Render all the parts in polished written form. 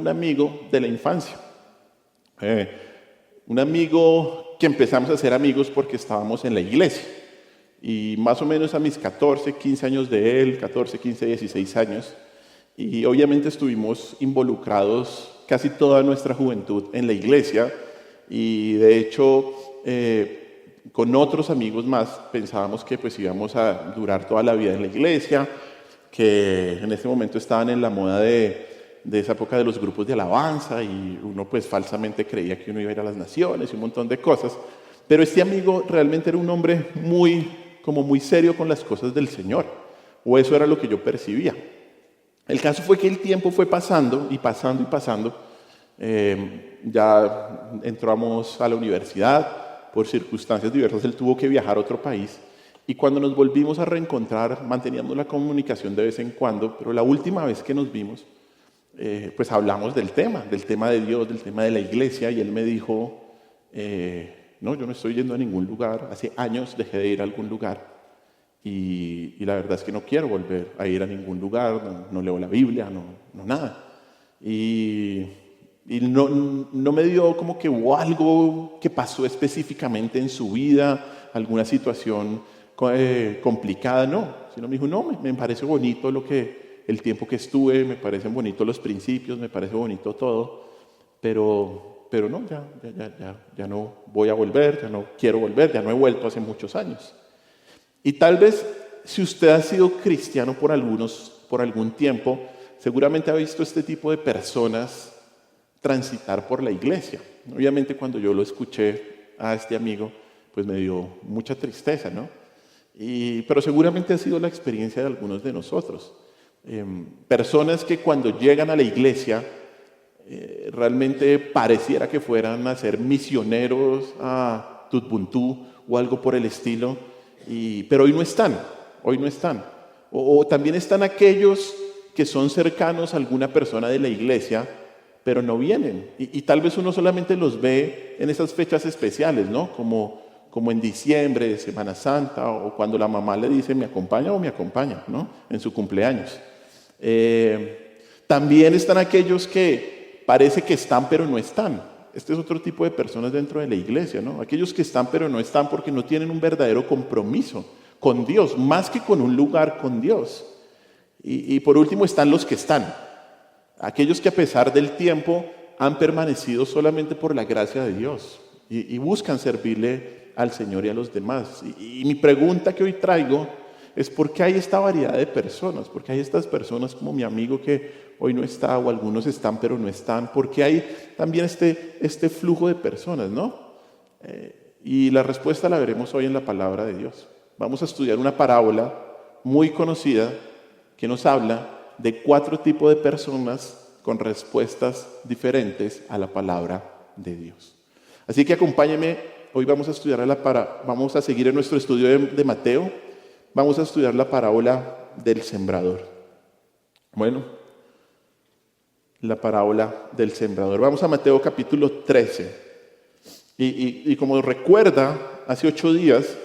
un amigo de la infancia. Un amigo que empezamos a ser amigos porque estábamos en la iglesia. Y más o menos a mis 14, 15 años de él, 14, 15, 16 años. Y obviamente estuvimos involucrados casi toda nuestra juventud en la iglesia. Y de hecho, con otros amigos más pensábamos que pues íbamos a durar toda la vida en la iglesia, que en ese momento estaban en la moda de esa época de los grupos de alabanza y uno pues falsamente creía que uno iba a ir a las naciones y un montón de cosas. Pero este amigo realmente era un hombre muy serio con las cosas del Señor, o eso era lo que yo percibía. El caso fue que el tiempo fue pasando y pasando y pasando. Ya entramos a la universidad, por circunstancias diversas él tuvo que viajar a otro país y cuando nos volvimos a reencontrar manteníamos la comunicación de vez en cuando, pero la última vez que nos vimos pues hablamos del tema de Dios, del tema de la iglesia y él me dijo, no, yo no estoy yendo a ningún lugar, hace años dejé de ir a algún lugar y la verdad es que no quiero volver a ir a ningún lugar, no leo la Biblia, no nada. Y no me dio como que hubo algo que pasó específicamente en su vida, alguna situación complicada, no. Sino me dijo, no, me parece bonito el tiempo que estuve, me parecen bonitos los principios, me parece bonito todo, pero no, ya no voy a volver, ya no quiero volver, ya no he vuelto hace muchos años. Y tal vez si usted ha sido cristiano por algún tiempo, seguramente ha visto este tipo de personas transitar por la iglesia. Obviamente cuando yo lo escuché a este amigo, pues me dio mucha tristeza, ¿no? Pero seguramente ha sido la experiencia de algunos de nosotros. Personas que cuando llegan a la iglesia, realmente pareciera que fueran a ser misioneros a Tutbuntú o algo por el estilo, pero hoy no están. O también están aquellos que son cercanos a alguna persona de la iglesia, pero no vienen. Y tal vez uno solamente los ve en esas fechas especiales, ¿no? Como en diciembre, Semana Santa, o cuando la mamá le dice, ¿me acompaña o me acompaña?, ¿no? En su cumpleaños. También están aquellos que parece que están, pero no están. Este es otro tipo de personas dentro de la iglesia, ¿no? Aquellos que están, pero no están porque no tienen un verdadero compromiso con Dios, más que con un lugar con Dios. Y por último están los que están. Aquellos que a pesar del tiempo han permanecido solamente por la gracia de Dios y buscan servirle al Señor y a los demás. Y mi pregunta que hoy traigo es ¿por qué hay esta variedad de personas? ¿Por qué hay estas personas como mi amigo que hoy no está o algunos están pero no están? ¿Por qué hay también este flujo de personas, no? Y la respuesta la veremos hoy en la palabra de Dios. Vamos a estudiar una parábola muy conocida que nos habla de 4 tipos de personas con respuestas diferentes a la palabra de Dios. Así que acompáñenme, hoy vamos a estudiar vamos a seguir en nuestro estudio de Mateo, vamos a estudiar la parábola del sembrador. Bueno, la parábola del sembrador. Vamos a Mateo capítulo 13. Y como recuerda, hace 8 días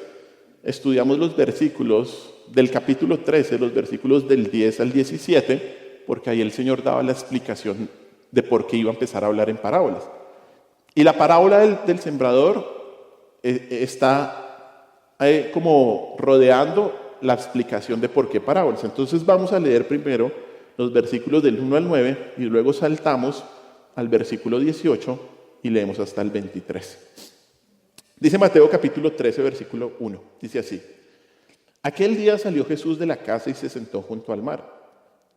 estudiamos los versículos del capítulo 13, los versículos del 10 al 17, porque ahí el Señor daba la explicación de por qué iba a empezar a hablar en parábolas. Y la parábola del sembrador está como rodeando la explicación de por qué parábolas. Entonces vamos a leer primero los versículos del 1 al 9 y luego saltamos al versículo 18 y leemos hasta el 23. Dice Mateo capítulo 13, versículo 1. Dice así: Aquel día salió Jesús de la casa y se sentó junto al mar.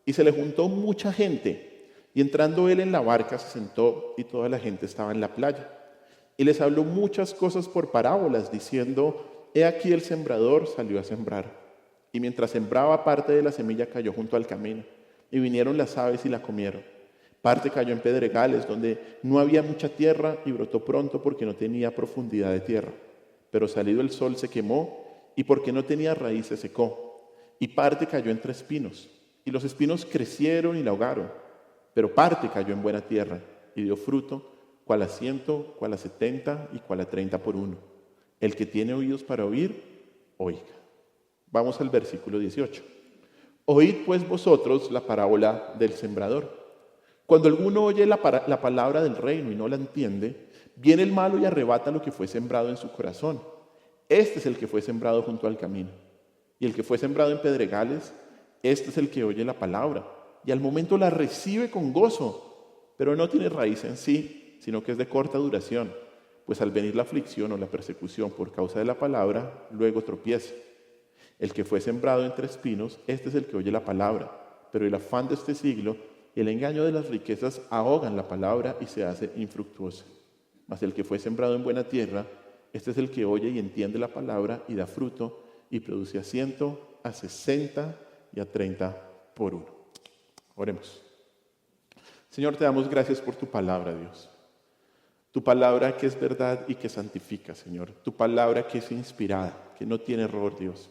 Y se le juntó mucha gente. Y entrando él en la barca se sentó y toda la gente estaba en la playa. Y les habló muchas cosas por parábolas, diciendo: He aquí el sembrador salió a sembrar. Y mientras sembraba, parte de la semilla cayó junto al camino. Y vinieron las aves y la comieron. Parte cayó en pedregales, donde no había mucha tierra, y brotó pronto porque no tenía profundidad de tierra. Pero salido el sol se quemó, y porque no tenía raíz se secó. Y parte cayó entre espinos, y los espinos crecieron y la ahogaron. Pero parte cayó en buena tierra, y dio fruto, cual a 100, cual a 70, y cual a 30 por uno. El que tiene oídos para oír, oiga. Vamos al versículo 18. Oíd pues vosotros la parábola del sembrador. Cuando alguno oye la palabra del reino y no la entiende, viene el malo y arrebata lo que fue sembrado en su corazón. Este es el que fue sembrado junto al camino. Y el que fue sembrado en pedregales, este es el que oye la palabra y al momento la recibe con gozo, pero no tiene raíz en sí, sino que es de corta duración, pues al venir la aflicción o la persecución por causa de la palabra, luego tropieza. El que fue sembrado entre espinos, este es el que oye la palabra, pero el afán de este siglo y el engaño de las riquezas ahogan la palabra y se hace infructuosa. Mas el que fue sembrado en buena tierra, este es el que oye y entiende la palabra y da fruto y produce a 100, a 60 y a 30 por uno. Oremos. Señor, te damos gracias por tu palabra, Dios. Tu palabra que es verdad y que santifica, Señor. Tu palabra que es inspirada, que no tiene error, Dios.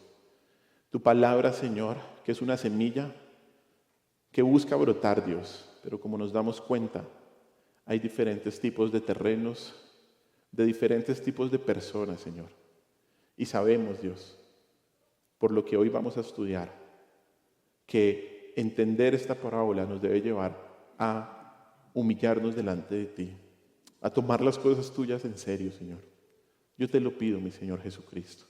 Tu palabra, Señor, que es una semilla que busca brotar, Dios. Pero como nos damos cuenta, hay diferentes tipos de terrenos, de diferentes tipos de personas, Señor. Y sabemos, Dios, por lo que hoy vamos a estudiar, que entender esta parábola nos debe llevar a humillarnos delante de ti, a tomar las cosas tuyas en serio, Señor. Yo te lo pido, mi Señor Jesucristo.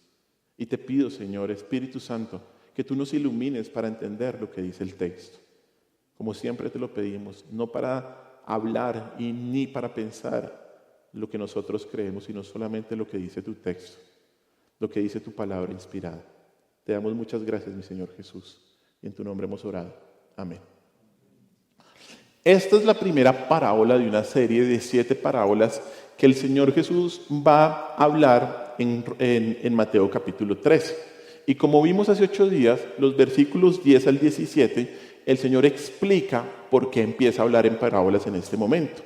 Y te pido, Señor, Espíritu Santo, que tú nos ilumines para entender lo que dice el texto. Como siempre te lo pedimos, no para hablar y ni para pensar lo que nosotros creemos, sino solamente lo que dice tu texto, lo que dice tu palabra inspirada. Te damos muchas gracias, mi Señor Jesús, y en tu nombre hemos orado. Amén. Esta es la primera parábola de una serie de 7 parábolas que el Señor Jesús va a hablar en Mateo capítulo 13. Y como vimos hace 8 días, los versículos 10 al 17, el Señor explica por qué empieza a hablar en parábolas en este momento.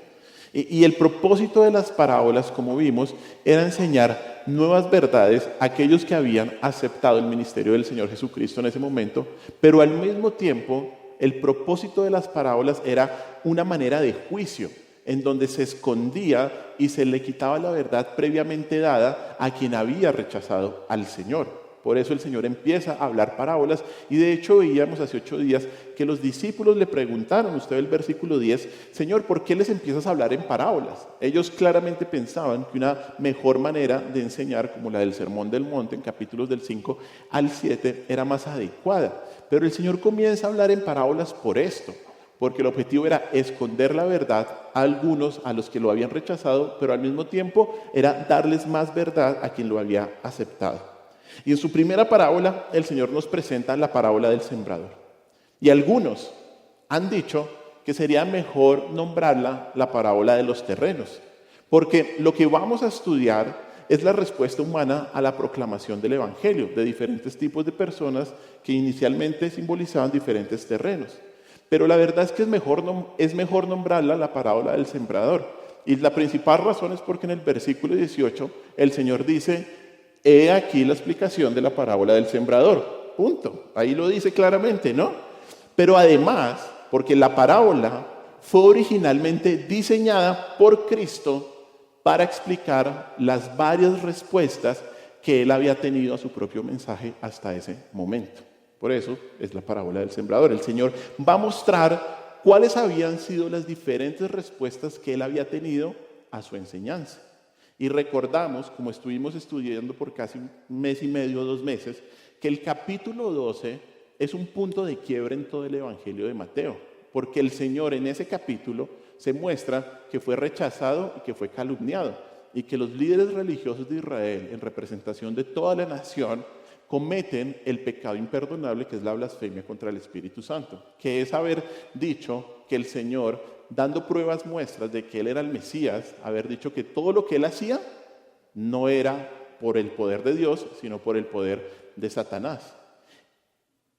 Y el propósito de las parábolas, como vimos, era enseñar nuevas verdades a aquellos que habían aceptado el ministerio del Señor Jesucristo en ese momento, pero al mismo tiempo el propósito de las parábolas era una manera de juicio, en donde se escondía y se le quitaba la verdad previamente dada a quien había rechazado al Señor. Por eso el Señor empieza a hablar parábolas y de hecho veíamos hace 8 días que los discípulos le preguntaron, usted ve el versículo 10, Señor, ¿por qué les empiezas a hablar en parábolas? Ellos claramente pensaban que una mejor manera de enseñar, como la del Sermón del Monte en capítulos del 5 al 7, era más adecuada. Pero el Señor comienza a hablar en parábolas por esto, porque el objetivo era esconder la verdad a algunos, a los que lo habían rechazado, pero al mismo tiempo era darles más verdad a quien lo había aceptado. Y en su primera parábola, el Señor nos presenta la parábola del sembrador. Y algunos han dicho que sería mejor nombrarla la parábola de los terrenos, porque lo que vamos a estudiar es la respuesta humana a la proclamación del Evangelio de diferentes tipos de personas que inicialmente simbolizaban diferentes terrenos. Pero la verdad es que es mejor nombrarla la parábola del sembrador. Y la principal razón es porque en el versículo 18 el Señor dice: he aquí la explicación de la parábola del sembrador. Punto. Ahí lo dice claramente, ¿no? Pero además, porque la parábola fue originalmente diseñada por Cristo para explicar las varias respuestas que él había tenido a su propio mensaje hasta ese momento. Por eso es la parábola del sembrador. El Señor va a mostrar cuáles habían sido las diferentes respuestas que él había tenido a su enseñanza. Y recordamos, como estuvimos estudiando por casi 1 mes y medio, 2 meses, que el capítulo 12 es un punto de quiebre en todo el Evangelio de Mateo, porque el Señor en ese capítulo se muestra que fue rechazado y que fue calumniado, y que los líderes religiosos de Israel, en representación de toda la nación, cometen el pecado imperdonable que es la blasfemia contra el Espíritu Santo, que es haber dicho que el Señor, dando pruebas muestras de que Él era el Mesías, haber dicho que todo lo que Él hacía no era por el poder de Dios, sino por el poder de Satanás.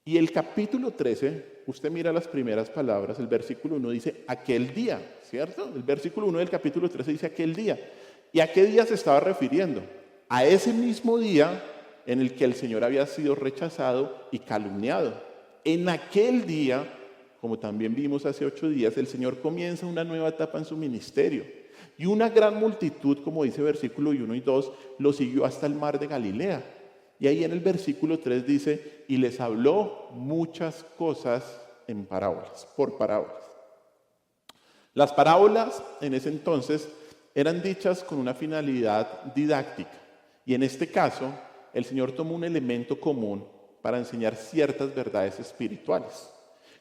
Y el capítulo 13, usted mira las primeras palabras, el versículo 1 dice aquel día, ¿cierto? El versículo 1 del capítulo 13 dice aquel día. ¿Y a qué día se estaba refiriendo? A ese mismo día en el que el Señor había sido rechazado y calumniado. En aquel día, como también vimos hace 8 días, el Señor comienza una nueva etapa en su ministerio. Y una gran multitud, como dice versículo 1 y 2, lo siguió hasta el mar de Galilea. Y ahí en el versículo 3 dice, y les habló muchas cosas en parábolas, por parábolas. Las parábolas en ese entonces eran dichas con una finalidad didáctica y en este caso el Señor tomó un elemento común para enseñar ciertas verdades espirituales.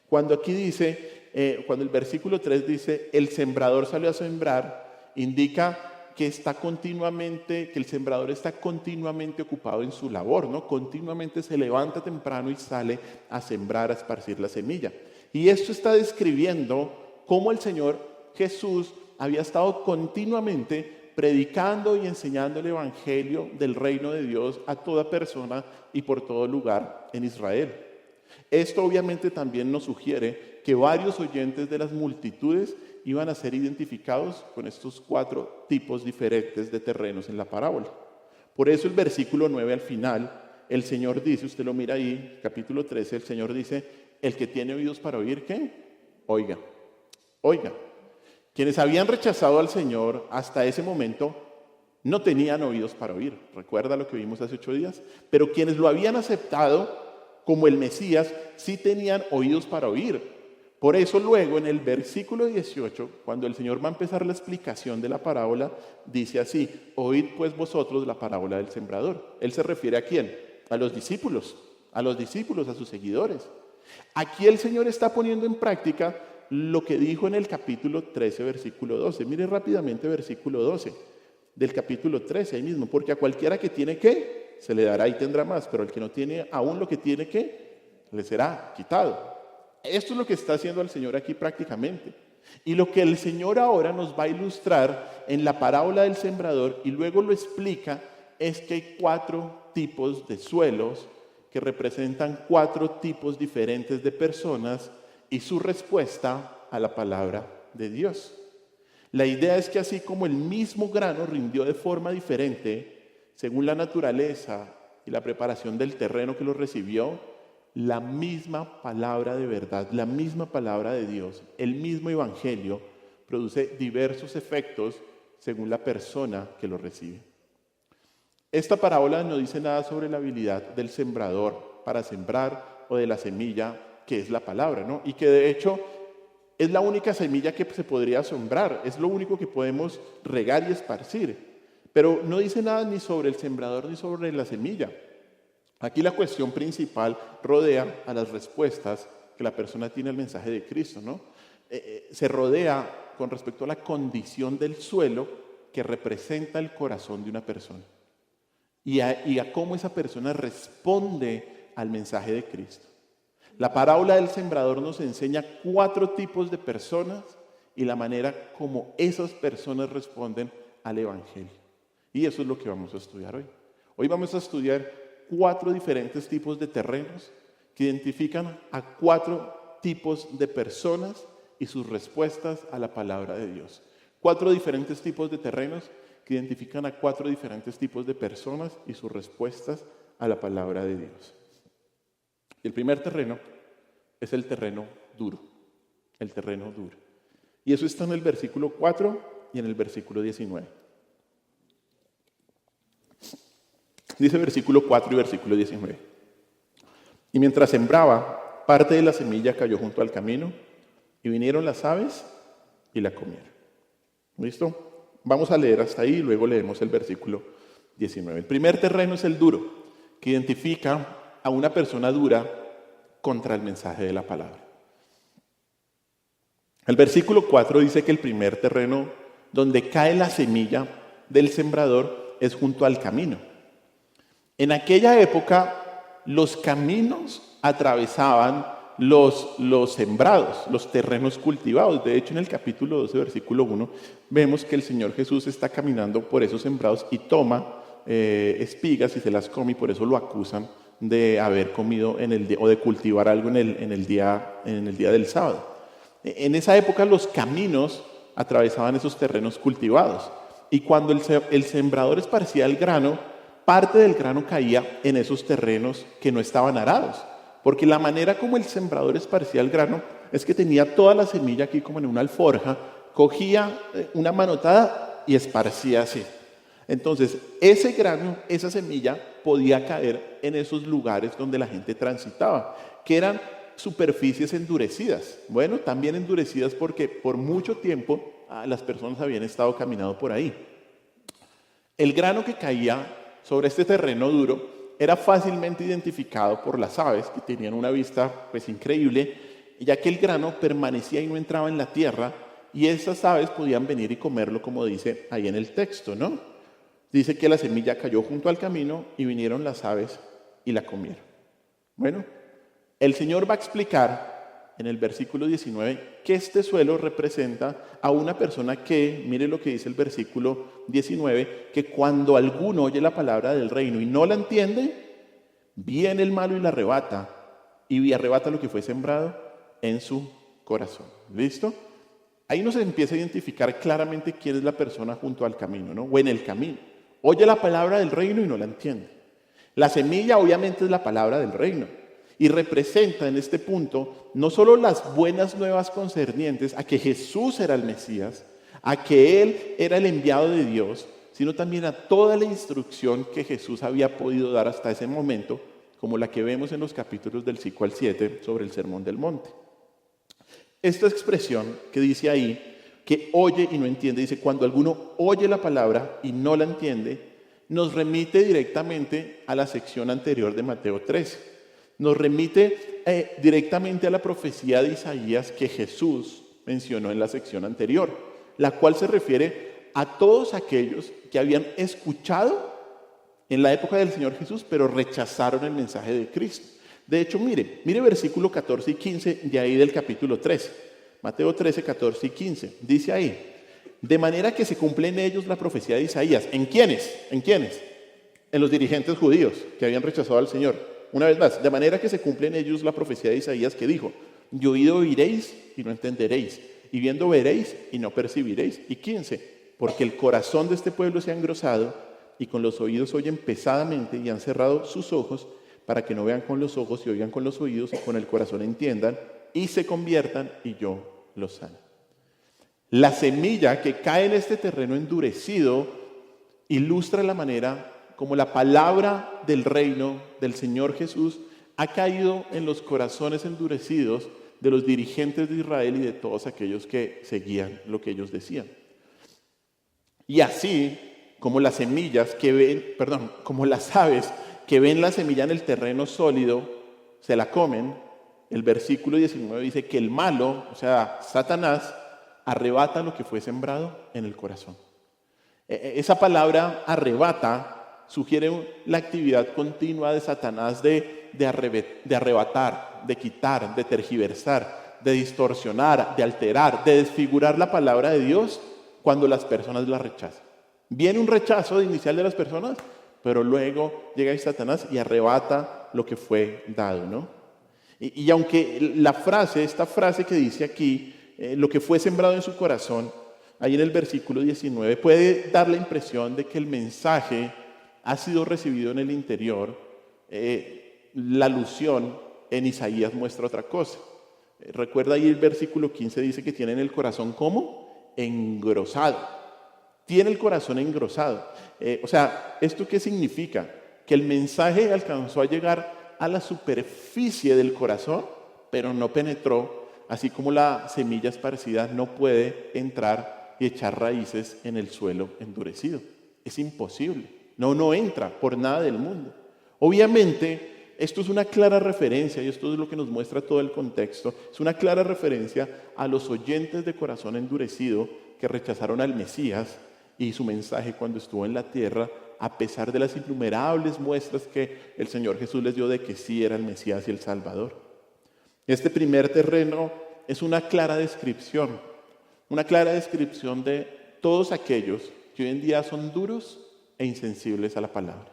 Cuando aquí dice, cuando el versículo 3 dice, el sembrador salió a sembrar, indica que que el sembrador está continuamente ocupado en su labor, ¿no? Continuamente se levanta temprano y sale a sembrar, a esparcir la semilla. Y esto está describiendo cómo el Señor Jesús había estado continuamente predicando y enseñando el evangelio del reino de Dios a toda persona y por todo lugar en Israel. Esto obviamente también nos sugiere que varios oyentes de las multitudes iban a ser identificados con estos 4 tipos diferentes de terrenos en la parábola. Por eso el versículo 9 al final, el Señor dice, usted lo mira ahí, capítulo 13, el Señor dice, el que tiene oídos para oír, ¿qué? Oiga, oiga. Quienes habían rechazado al Señor hasta ese momento no tenían oídos para oír. ¿Recuerda lo que vimos hace 8 días? Pero quienes lo habían aceptado como el Mesías sí tenían oídos para oír. Por eso luego en el versículo 18, cuando el Señor va a empezar la explicación de la parábola, dice así, oíd pues vosotros la parábola del sembrador. Él se refiere ¿a quién? A los discípulos, a sus seguidores. Aquí el Señor está poniendo en práctica lo que dijo en el capítulo 13, versículo 12. Mire rápidamente versículo 12 del capítulo 13, ahí mismo. Porque a cualquiera que tiene ¿qué? Se le dará y tendrá más, pero al que no tiene aún lo que tiene ¿qué? Le será quitado. Esto es lo que está haciendo el Señor aquí prácticamente. Y lo que el Señor ahora nos va a ilustrar en la parábola del sembrador y luego lo explica es que hay 4 tipos de suelos que representan 4 tipos diferentes de personas y su respuesta a la palabra de Dios. La idea es que así como el mismo grano rindió de forma diferente, según la naturaleza y la preparación del terreno que lo recibió, la misma palabra de verdad, la misma palabra de Dios, el mismo evangelio, produce diversos efectos según la persona que lo recibe. Esta parábola no dice nada sobre la habilidad del sembrador para sembrar o de la semilla que es la palabra, ¿no? Y que de hecho es la única semilla que se podría sembrar, es lo único que podemos regar y esparcir. Pero no dice nada ni sobre el sembrador ni sobre la semilla. Aquí la cuestión principal rodea a las respuestas que la persona tiene al mensaje de Cristo, ¿no? Se rodea con respecto a la condición del suelo que representa el corazón de una persona y a cómo esa persona responde al mensaje de Cristo. La parábola del sembrador nos enseña 4 tipos de personas y la manera como esas personas responden al evangelio. Y eso es lo que vamos a estudiar hoy. Hoy vamos a estudiar 4 diferentes tipos de terrenos que identifican a 4 tipos de personas y sus respuestas a la palabra de Dios. 4 diferentes tipos de terrenos que identifican a 4 diferentes tipos de personas y sus respuestas a la palabra de Dios. El primer terreno es el terreno duro, el terreno duro. Y eso está en el versículo 4 y en el versículo 19. Dice versículo 4 y versículo 19. Y mientras sembraba, parte de la semilla cayó junto al camino y vinieron las aves y la comieron. ¿Listo? Vamos a leer hasta ahí y luego leemos el versículo 19. El primer terreno es el duro, que identifica a una persona dura contra el mensaje de la palabra. El versículo 4 dice que el primer terreno donde cae la semilla del sembrador es junto al camino. En aquella época, los caminos atravesaban los sembrados, los terrenos cultivados. De hecho, en el capítulo 12, versículo 1, vemos que el Señor Jesús está caminando por esos sembrados y toma espigas y se las come y por eso lo acusan de haber comido o de cultivar algo en el día del sábado. En esa época los caminos atravesaban esos terrenos cultivados y cuando el sembrador esparcía el grano, parte del grano caía en esos terrenos que no estaban arados, porque la manera como el sembrador esparcía el grano es que tenía toda la semilla aquí como en una alforja, cogía una manotada y esparcía así. Entonces, ese grano, esa semilla podía caer en esos lugares donde la gente transitaba, que eran superficies endurecidas. Bueno, también endurecidas porque por mucho tiempo las personas habían estado caminando por ahí. El grano que caía sobre este terreno duro era fácilmente identificado por las aves, que tenían una vista pues increíble, ya que el grano permanecía y no entraba en la tierra, y esas aves podían venir y comerlo, como dice ahí en el texto, ¿no? Dice que la semilla cayó junto al camino y vinieron las aves y la comieron. Bueno, el Señor va a explicar en el versículo 19 que este suelo representa a una persona que, mire lo que dice el versículo 19, que cuando alguno oye la palabra del reino y no la entiende, viene el malo y la arrebata, y arrebata lo que fue sembrado en su corazón. ¿Listo? Ahí nos empieza a identificar claramente quién es la persona junto al camino, ¿no? O en el camino. Oye la palabra del reino y no la entiende. La semilla obviamente es la palabra del reino y representa en este punto no solo las buenas nuevas concernientes a que Jesús era el Mesías, a que Él era el enviado de Dios, sino también a toda la instrucción que Jesús había podido dar hasta ese momento, como la que vemos en los capítulos del 5 al 7 sobre el Sermón del Monte. Esta expresión que dice ahí, que oye y no entiende, dice, cuando alguno oye la palabra y no la entiende, nos remite directamente a la sección anterior de Mateo 13. Nos remite directamente a la profecía de Isaías que Jesús mencionó en la sección anterior, la cual se refiere a todos aquellos que habían escuchado en la época del Señor Jesús, pero rechazaron el mensaje de Cristo. De hecho, mire versículo 14 y 15 de ahí del capítulo 13. Mateo 13, 14 y 15. Dice ahí, de manera que se cumple en ellos la profecía de Isaías. ¿En quiénes? ¿En quiénes? En los dirigentes judíos que habían rechazado al Señor. Una vez más, de manera que se cumple en ellos la profecía de Isaías que dijo, de oído oiréis y no entenderéis, y viendo veréis y no percibiréis. Y 15, porque el corazón de este pueblo se ha engrosado y con los oídos oyen pesadamente y han cerrado sus ojos para que no vean con los ojos y oigan con los oídos y con el corazón entiendan y se conviertan y yo los sano. La semilla que cae en este terreno endurecido ilustra la manera como la palabra del reino del Señor Jesús ha caído en los corazones endurecidos de los dirigentes de Israel y de todos aquellos que seguían lo que ellos decían. Y así como las semillas que ven, como las aves que ven la semilla en el terreno sólido, se la comen, el versículo 19 dice que el malo, o sea, Satanás, arrebata lo que fue sembrado en el corazón. Esa palabra arrebata sugiere la actividad continua de Satanás de arrebatar, de quitar, de tergiversar, de distorsionar, de alterar, de desfigurar la palabra de Dios cuando las personas la rechazan. Viene un rechazo inicial de las personas, pero luego llega Satanás y arrebata lo que fue dado, ¿no? Y aunque esta frase que dice aquí, lo que fue sembrado en su corazón, ahí en el versículo 19, puede dar la impresión de que el mensaje ha sido recibido en el interior, la alusión en Isaías muestra otra cosa. Recuerda ahí el versículo 15 dice que tienen el corazón ¿cómo? Engrosado. Tiene el corazón engrosado. O sea, ¿esto qué significa? Que el mensaje alcanzó a llegar a la superficie del corazón, pero no penetró, así como la semilla esparcida no puede entrar y echar raíces en el suelo endurecido. Es imposible. No entra por nada del mundo. Obviamente, esto es una clara referencia, y esto es lo que nos muestra todo el contexto, es una clara referencia a los oyentes de corazón endurecido que rechazaron al Mesías y su mensaje cuando estuvo en la tierra, a pesar de las innumerables muestras que el Señor Jesús les dio de que sí era el Mesías y el Salvador. Este primer terreno es una clara descripción de todos aquellos que hoy en día son duros e insensibles a la palabra.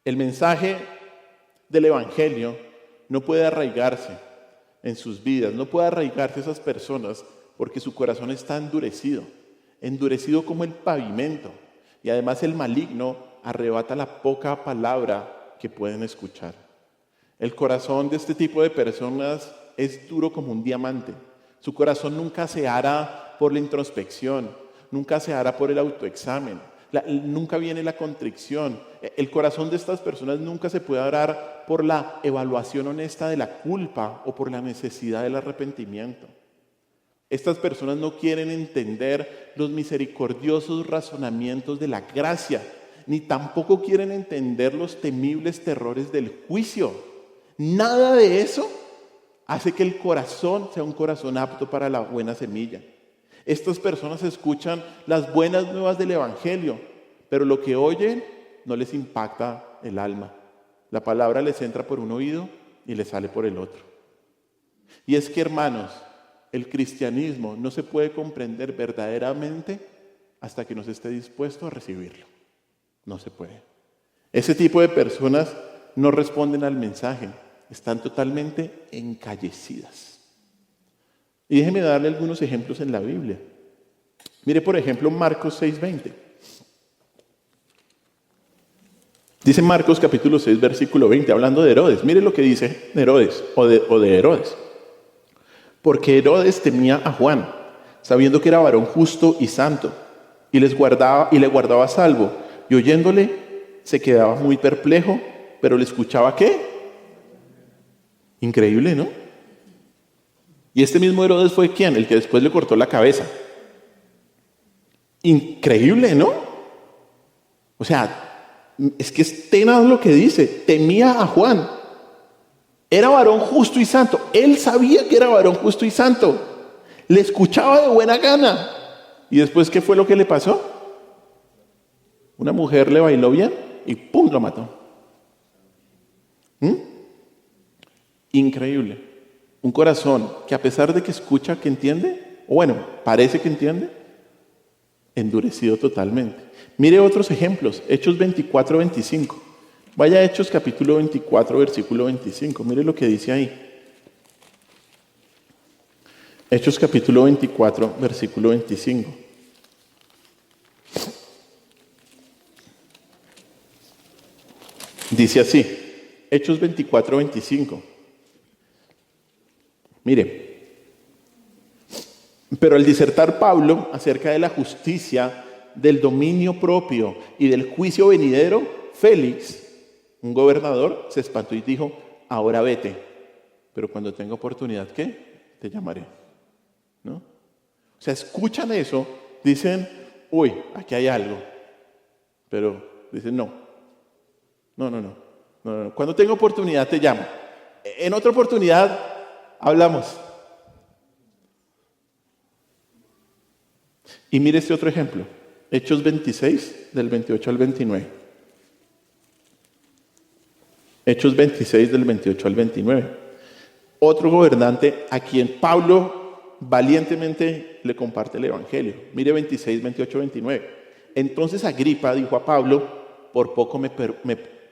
El mensaje del Evangelio no puede arraigarse en sus vidas, no puede arraigarse esas personas porque su corazón está endurecido como el pavimento, y además el maligno arrebata la poca palabra que pueden escuchar. El corazón de este tipo de personas es duro como un diamante. Su corazón nunca se hará por la introspección, nunca se hará por el autoexamen, Nunca viene la contrición. El corazón de estas personas nunca se puede arar por la evaluación honesta de la culpa o por la necesidad del arrepentimiento. Estas personas no quieren entender los misericordiosos razonamientos de la gracia, ni tampoco quieren entender los temibles terrores del juicio. Nada de eso hace que el corazón sea un corazón apto para la buena semilla. Estas personas escuchan las buenas nuevas del Evangelio, pero lo que oyen no les impacta el alma. La palabra les entra por un oído y les sale por el otro. Y es que, hermanos, el cristianismo no se puede comprender verdaderamente hasta que no se esté dispuesto a recibirlo. No se puede. Ese tipo de personas no responden al mensaje, están totalmente encallecidas. Y déjeme darle algunos ejemplos en la Biblia. Mire, por ejemplo, Marcos 6:20. Dice Marcos capítulo 6, versículo 20, hablando de Herodes. Mire lo que dice Herodes, o de Herodes. Porque Herodes temía a Juan, sabiendo que era varón justo y santo, y le guardaba a salvo. Y oyéndole, se quedaba muy perplejo, pero le escuchaba ¿qué? Increíble, ¿no? Y este mismo Herodes fue ¿quién? El que después le cortó la cabeza. Increíble, ¿no? O sea, es que es tenaz lo que dice. Temía a Juan. Era varón justo y santo. Él sabía que era varón justo y santo. Le escuchaba de buena gana. ¿Y después qué fue lo que le pasó? Una mujer le bailó bien y ¡pum! Lo mató. Increíble. Un corazón que a pesar de que escucha, que entiende, o bueno, parece que entiende, endurecido totalmente. Mire otros ejemplos. Hechos 24, 25. Vaya a Hechos capítulo 24, versículo 25. Mire lo que dice ahí. Hechos capítulo 24, versículo 25. Dice así. Hechos 24, 25. Mire, pero al disertar Pablo acerca de la justicia, del dominio propio y del juicio venidero, Félix, un gobernador, se espantó y dijo, ahora vete, pero cuando tenga oportunidad, ¿qué? Te llamaré. ¿No? O sea, escuchan eso, dicen, uy, aquí hay algo, pero dicen, no. Cuando tenga oportunidad te llamo. En otra oportunidad hablamos. Y mire este otro ejemplo. Hechos 26, del 28 al 29. Hechos 26, del 28 al 29. Otro gobernante a quien Pablo valientemente le comparte el evangelio. Mire 26, 28, 29. Entonces Agripa dijo a Pablo, por poco me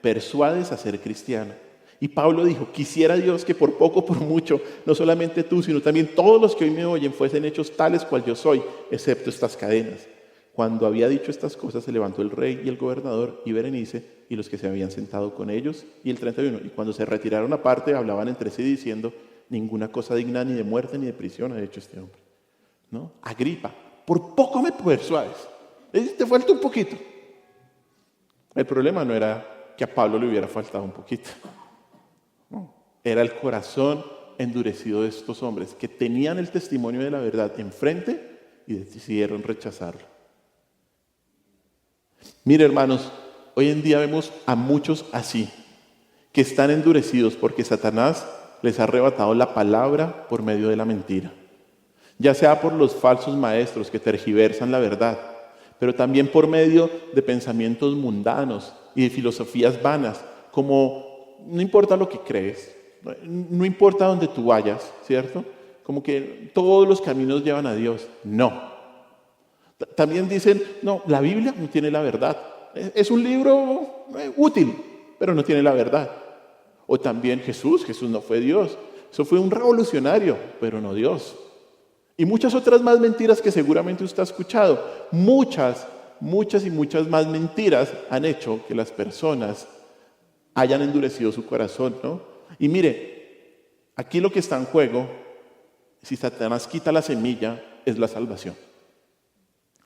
persuades a ser cristiano. Y Pablo dijo, quisiera Dios que por poco, por mucho, no solamente tú, sino también todos los que hoy me oyen fuesen hechos tales cual yo soy, excepto estas cadenas. Cuando había dicho estas cosas, se levantó el rey y el gobernador y Berenice y los que se habían sentado con ellos. Y el 31, y cuando se retiraron aparte, hablaban entre sí diciendo, ninguna cosa digna ni de muerte ni de prisión ha hecho este hombre. ¿No? Agripa, por poco me persuades. Te falta un poquito. El problema no era que a Pablo le hubiera faltado un poquito. No, era el corazón endurecido de estos hombres que tenían el testimonio de la verdad enfrente y decidieron rechazarlo. Mire, hermanos, hoy en día vemos a muchos así, que están endurecidos porque Satanás les ha arrebatado la palabra por medio de la mentira. Ya sea por los falsos maestros que tergiversan la verdad, pero también por medio de pensamientos mundanos y de filosofías vanas, como no importa lo que crees, no importa dónde tú vayas, ¿cierto? Como que todos los caminos llevan a Dios. No. También dicen, no, la Biblia no tiene la verdad. Es un libro útil, pero no tiene la verdad. O también Jesús no fue Dios. Eso fue un revolucionario, pero no Dios. Y muchas otras más mentiras que seguramente usted ha escuchado. Muchas y muchas más mentiras han hecho que las personas hayan endurecido su corazón, ¿no? Y mire, aquí lo que está en juego, si Satanás quita la semilla, es la salvación.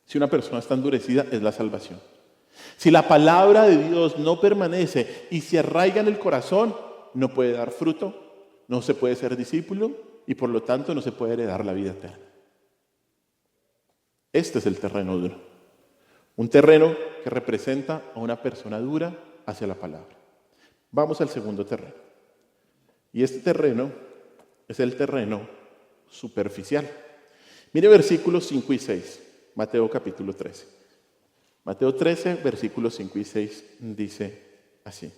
Si una persona está endurecida, es la salvación. Si la palabra de Dios no permanece y se arraiga en el corazón, no puede dar fruto, no se puede ser discípulo y por lo tanto no se puede heredar la vida eterna. Este es el terreno duro. Un terreno que representa a una persona dura hacia la palabra. Vamos al segundo terreno. Y este terreno es el terreno superficial. Mire versículos 5 y 6, Mateo capítulo 13. Mateo 13, versículos 5 y 6 dice así.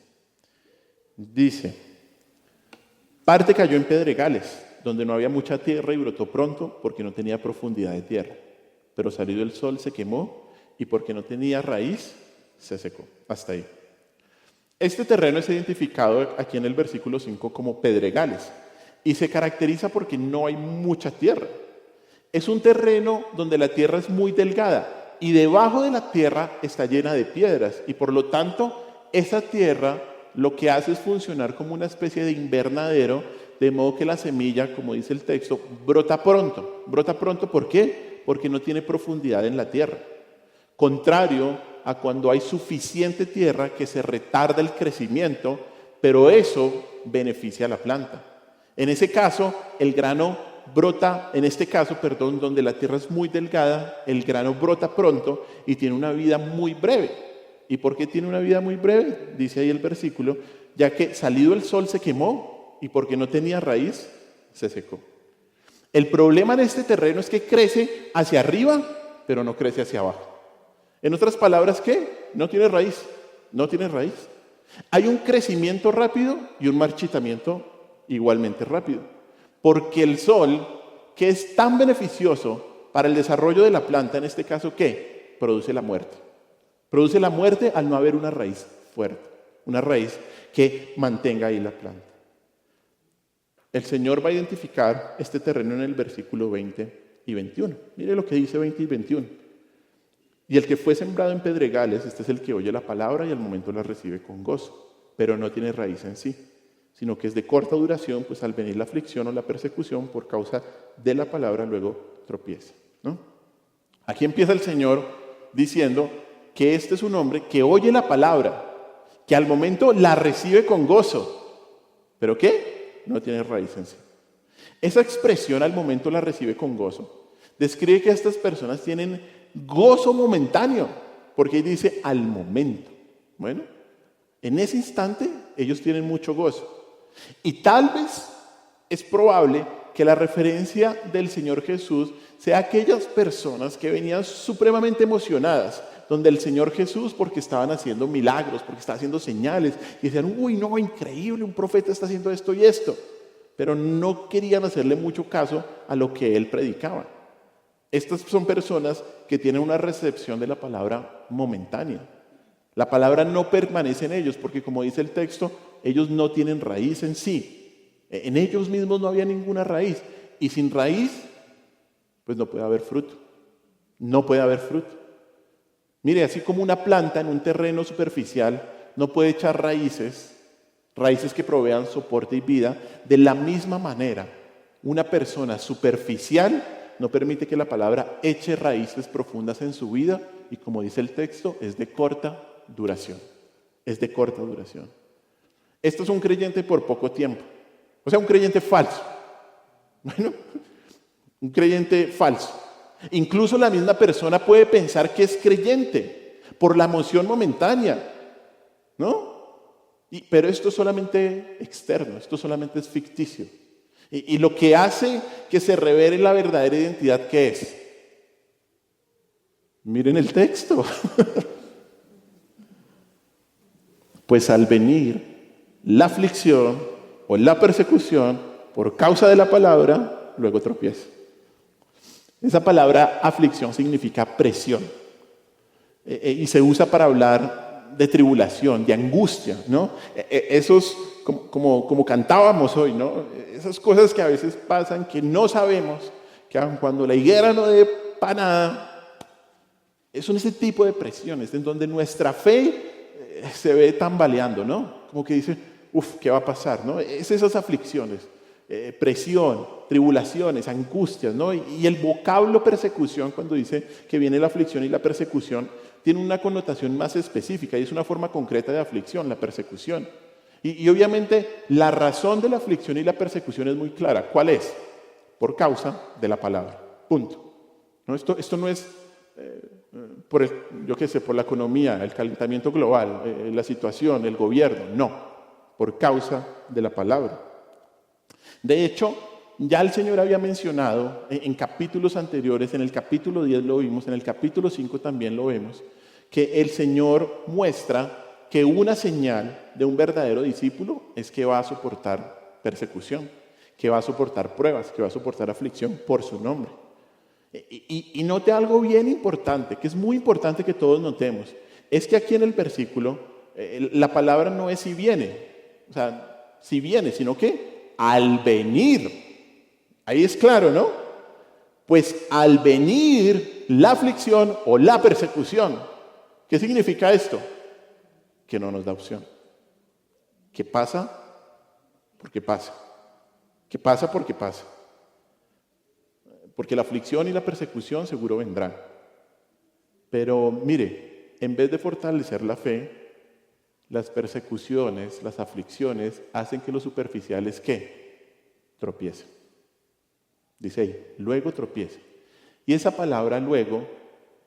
Dice, parte cayó en pedregales, donde no había mucha tierra y brotó pronto porque no tenía profundidad de tierra. Pero salido el sol se quemó y porque no tenía raíz se secó. Hasta ahí. Este terreno es identificado aquí en el versículo 5 como pedregales y se caracteriza porque no hay mucha tierra. Es un terreno donde la tierra es muy delgada y debajo de la tierra está llena de piedras y por lo tanto esa tierra lo que hace es funcionar como una especie de invernadero, de modo que la semilla, como dice el texto, brota pronto. ¿Brota pronto por qué? Porque no tiene profundidad en la tierra. Contrario a cuando hay suficiente tierra que se retarda el crecimiento, pero eso beneficia a la planta. En ese caso, el grano brota, donde la tierra es muy delgada, el grano brota pronto y tiene una vida muy breve. ¿Y por qué tiene una vida muy breve? Dice ahí el versículo, ya que salido el sol se quemó y porque no tenía raíz, se secó. El problema en este terreno es que crece hacia arriba, pero no crece hacia abajo. En otras palabras, ¿qué? No tiene raíz, no tiene raíz. Hay un crecimiento rápido y un marchitamiento igualmente rápido. Porque el sol, que es tan beneficioso para el desarrollo de la planta, en este caso, ¿qué? Produce la muerte. Produce la muerte al no haber una raíz fuerte, una raíz que mantenga ahí la planta. El Señor va a identificar este terreno en el versículo 20 y 21. Mire lo que dice 20 y 21. Y el que fue sembrado en pedregales, este es el que oye la palabra y al momento la recibe con gozo, pero no tiene raíz en sí, sino que es de corta duración, pues al venir la aflicción o la persecución por causa de la palabra luego tropieza, ¿no? Aquí empieza el Señor diciendo que este es un hombre que oye la palabra, que al momento la recibe con gozo, pero ¿qué? No tiene raíz en sí. Esa expresión al momento la recibe con gozo describe que estas personas tienen gozo momentáneo, porque dice al momento. Bueno, en ese instante ellos tienen mucho gozo. Y tal vez es probable que la referencia del Señor Jesús sea aquellas personas que venían supremamente emocionadas, donde el Señor Jesús, porque estaban haciendo milagros, porque estaba haciendo señales, y decían, uy, no, increíble, un profeta está haciendo esto y esto, pero no querían hacerle mucho caso a lo que él predicaba. Estas son personas que tienen una recepción de la palabra momentánea. La palabra no permanece en ellos, porque como dice el texto, ellos no tienen raíz en sí. En ellos mismos no había ninguna raíz, y sin raíz, pues no puede haber fruto. No puede haber fruto. Mire, así como una planta en un terreno superficial no puede echar raíces que provean soporte y vida, de la misma manera, una persona superficial no permite que la palabra eche raíces profundas en su vida y, como dice el texto, es de corta duración. Es de corta duración. Esto es un creyente por poco tiempo. O sea, un creyente falso. Bueno, un creyente falso. Incluso la misma persona puede pensar que es creyente por la emoción momentánea, ¿no? Pero esto es solamente externo, esto solamente es ficticio. Y lo que hace que se revele la verdadera identidad, ¿qué es? Miren el texto. Pues al venir la aflicción o la persecución por causa de la palabra, luego tropieza. Esa palabra aflicción significa presión y se usa para hablar de tribulación, de angustia, ¿no? Esos, como cantábamos hoy, ¿no? Esas cosas que a veces pasan que no sabemos, que aun cuando la higuera no dé para nada, son ese tipo de presiones en donde nuestra fe se ve tambaleando, ¿no? Como que dice, ¿qué va a pasar? ¿No? Es esas aflicciones. presión, tribulaciones, angustias, ¿no? Y el vocablo persecución, cuando dice que viene la aflicción y la persecución, tiene una connotación más específica y es una forma concreta de aflicción, la persecución. Y obviamente la razón de la aflicción y la persecución es muy clara. ¿Cuál es? Por causa de la palabra. Punto. ¿No? Esto no es por por la economía, el calentamiento global, la situación, el gobierno. No, por causa de la palabra. De hecho, ya el Señor había mencionado en capítulos anteriores, en el capítulo 10 lo vimos, en el capítulo 5 también lo vemos, que el Señor muestra que una señal de un verdadero discípulo es que va a soportar persecución, que va a soportar pruebas, que va a soportar aflicción por su nombre. Y note algo bien importante, que es muy importante que todos notemos, es que aquí en el versículo la palabra no es si viene, o sea, si viene, sino que al venir. Ahí es claro, ¿no? Pues al venir la aflicción o la persecución, ¿qué significa esto? Que no nos da opción. ¿Qué pasa? Porque pasa. ¿Qué pasa? Porque pasa. Porque la aflicción y la persecución seguro vendrán. Pero mire, en vez de fortalecer la fe, las persecuciones, las aflicciones hacen que los superficiales, ¿qué? Tropiecen. Dice ahí, luego tropiecen. Y esa palabra luego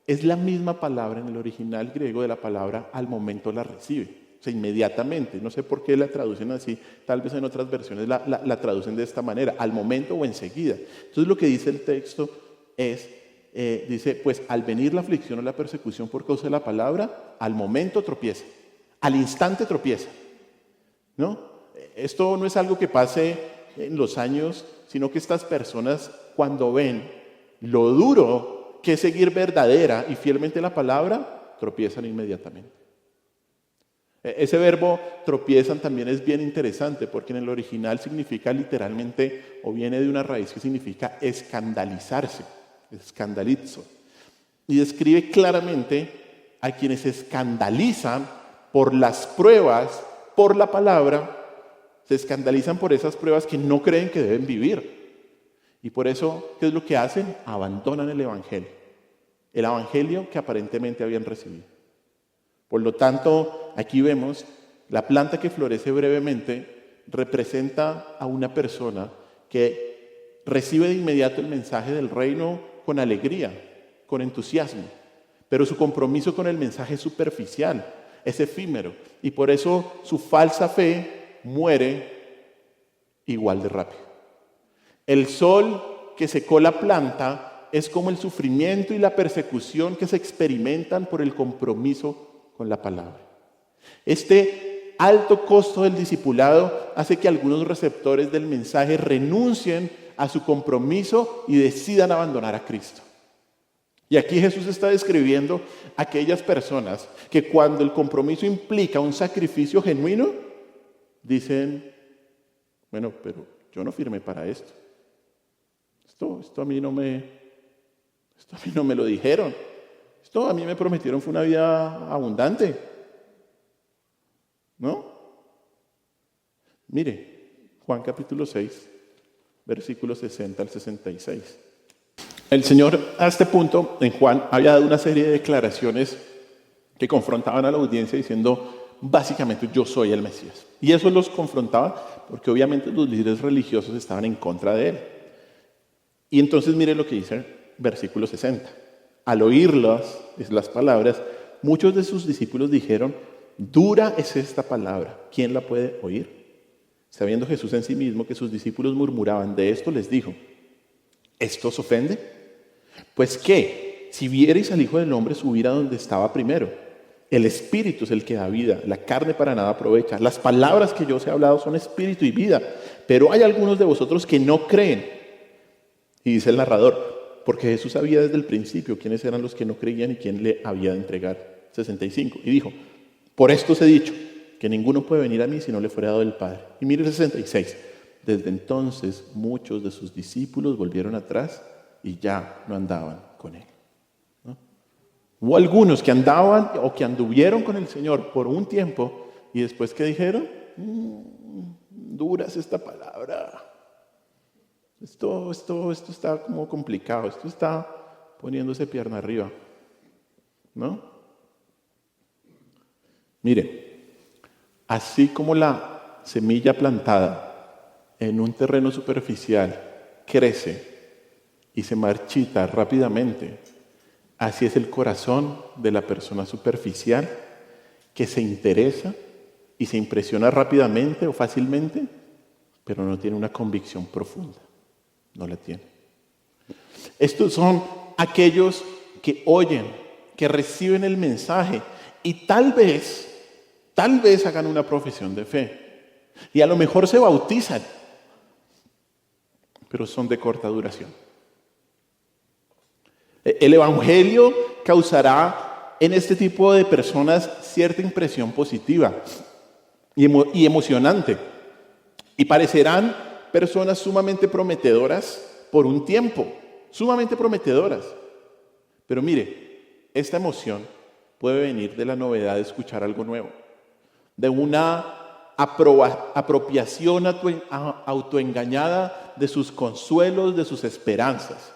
es la misma palabra en el original griego de la palabra al momento la recibe. O sea, inmediatamente. No sé por qué la traducen así. Tal vez en otras versiones la traducen de esta manera, al momento o enseguida. Entonces lo que dice el texto es, dice, pues al venir la aflicción o la persecución por causa de la palabra, al momento tropieza. Al instante tropieza. ¿No? Esto no es algo que pase en los años, sino que estas personas cuando ven lo duro que es seguir verdadera y fielmente la palabra, tropiezan inmediatamente. Ese verbo tropiezan también es bien interesante porque en el original significa literalmente o viene de una raíz que significa escandalizarse, escandalizo. Y describe claramente a quienes se escandalizan por las pruebas, por la palabra, se escandalizan por esas pruebas que no creen que deben vivir. Y por eso, ¿qué es lo que hacen? Abandonan el evangelio que aparentemente habían recibido. Por lo tanto, aquí vemos la planta que florece brevemente representa a una persona que recibe de inmediato el mensaje del reino con alegría, con entusiasmo, pero su compromiso con el mensaje es superficial, es efímero, y por eso su falsa fe muere igual de rápido. El sol que secó la planta es como el sufrimiento y la persecución que se experimentan por el compromiso con la palabra. Este alto costo del discipulado hace que algunos receptores del mensaje renuncien a su compromiso y decidan abandonar a Cristo. Y aquí Jesús está describiendo a aquellas personas que cuando el compromiso implica un sacrificio genuino, dicen, bueno, pero yo no firmé para esto. Esto a mí no me lo dijeron. Esto a mí me prometieron fue una vida abundante. ¿No? Mire, Juan capítulo 6, versículos 60 al 66. El Señor a este punto en Juan había dado una serie de declaraciones que confrontaban a la audiencia diciendo, básicamente yo soy el Mesías. Y eso los confrontaba porque obviamente los líderes religiosos estaban en contra de él. Y entonces mire lo que dice versículo 60. Al oírlas, las palabras, muchos de sus discípulos dijeron, dura es esta palabra, ¿quién la puede oír? Sabiendo Jesús en sí mismo que sus discípulos murmuraban de esto, les dijo, ¿esto os ofende? Pues ¿qué? Si vierais al Hijo del Hombre subir a donde estaba primero. El Espíritu es el que da vida, la carne para nada aprovecha. Las palabras que yo os he hablado son espíritu y vida, pero hay algunos de vosotros que no creen. Y dice el narrador, porque Jesús sabía desde el principio quiénes eran los que no creían y quién le había de entregar. 65. Y dijo, por esto os he dicho, que ninguno puede venir a mí si no le fuera dado el Padre. Y mire el 66. Desde entonces muchos de sus discípulos volvieron atrás y ya no andaban con él. ¿No? Hubo algunos que andaban o que anduvieron con el Señor por un tiempo y después que dijeron, dura es esta palabra. esto está como complicado, esto está poniéndose pierna arriba, ¿no? Mire, así como la semilla plantada en un terreno superficial crece y se marchita rápidamente, así es el corazón de la persona superficial que se interesa y se impresiona rápidamente o fácilmente, pero no tiene una convicción profunda. No la tiene. Estos son aquellos que oyen, que reciben el mensaje y tal vez hagan una profesión de fe. Y a lo mejor se bautizan, pero son de corta duración. El evangelio causará en este tipo de personas cierta impresión positiva y emocionante. Y parecerán personas sumamente prometedoras por un tiempo, sumamente prometedoras. Pero mire, esta emoción puede venir de la novedad de escuchar algo nuevo, de una apropiación autoengañada de sus consuelos, de sus esperanzas,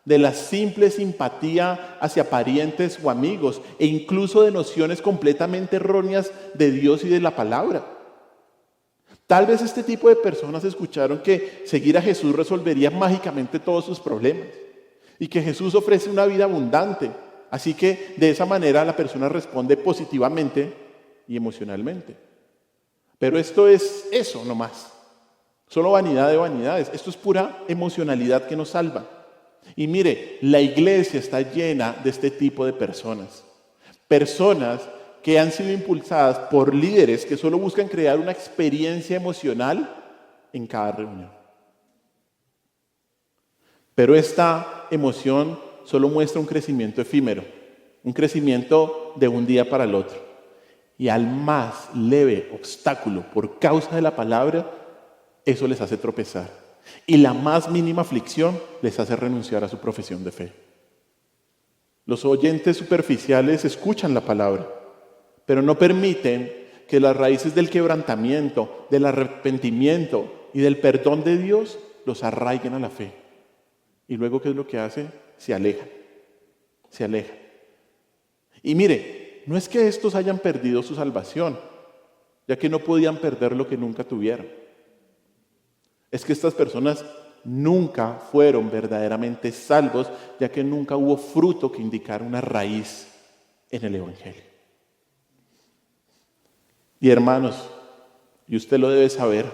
de la simple simpatía hacia parientes o amigos, e incluso de nociones completamente erróneas de Dios y de la palabra. Tal vez este tipo de personas escucharon que seguir a Jesús resolvería mágicamente todos sus problemas y que Jesús ofrece una vida abundante. Así que de esa manera la persona responde positivamente y emocionalmente. Pero esto es eso nomás. Solo vanidad de vanidades. Esto es pura emocionalidad que nos salva. Y mire, la iglesia está llena de este tipo de personas. Personas que han sido impulsadas por líderes que solo buscan crear una experiencia emocional en cada reunión. Pero esta emoción solo muestra un crecimiento efímero, un crecimiento de un día para el otro. Y al más leve obstáculo por causa de la palabra, eso les hace tropezar. Y la más mínima aflicción les hace renunciar a su profesión de fe. Los oyentes superficiales escuchan la palabra, pero no permiten que las raíces del quebrantamiento, del arrepentimiento y del perdón de Dios los arraiguen a la fe. Y luego, ¿qué es lo que hacen? Se alejan. Y mire, no es que estos hayan perdido su salvación, ya que no podían perder lo que nunca tuvieron. Es que estas personas nunca fueron verdaderamente salvos, ya que nunca hubo fruto que indicara una raíz en el Evangelio. Y hermanos, y usted lo debe saber,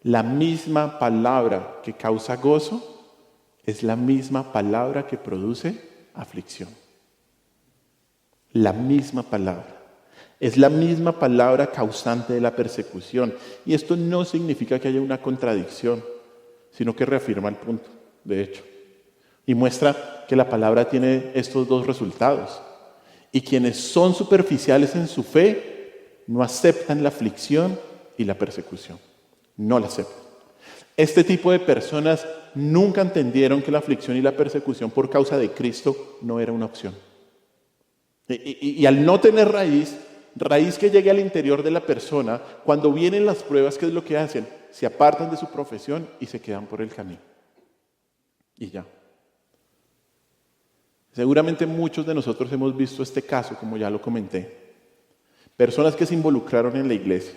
la misma palabra que causa gozo es la misma palabra que produce aflicción. La misma palabra. Es la misma palabra causante de la persecución. Y esto no significa que haya una contradicción, sino que reafirma el punto, de hecho. Y muestra que la palabra tiene estos dos resultados. Y quienes son superficiales en su fe no aceptan la aflicción y la persecución. No la aceptan. Este tipo de personas nunca entendieron que la aflicción y la persecución por causa de Cristo no era una opción. Y al no tener raíz que llegue al interior de la persona, cuando vienen las pruebas, ¿qué es lo que hacen? Se apartan de su profesión y se quedan por el camino. Y ya. Seguramente muchos de nosotros hemos visto este caso, como ya lo comenté. Personas que se involucraron en la iglesia,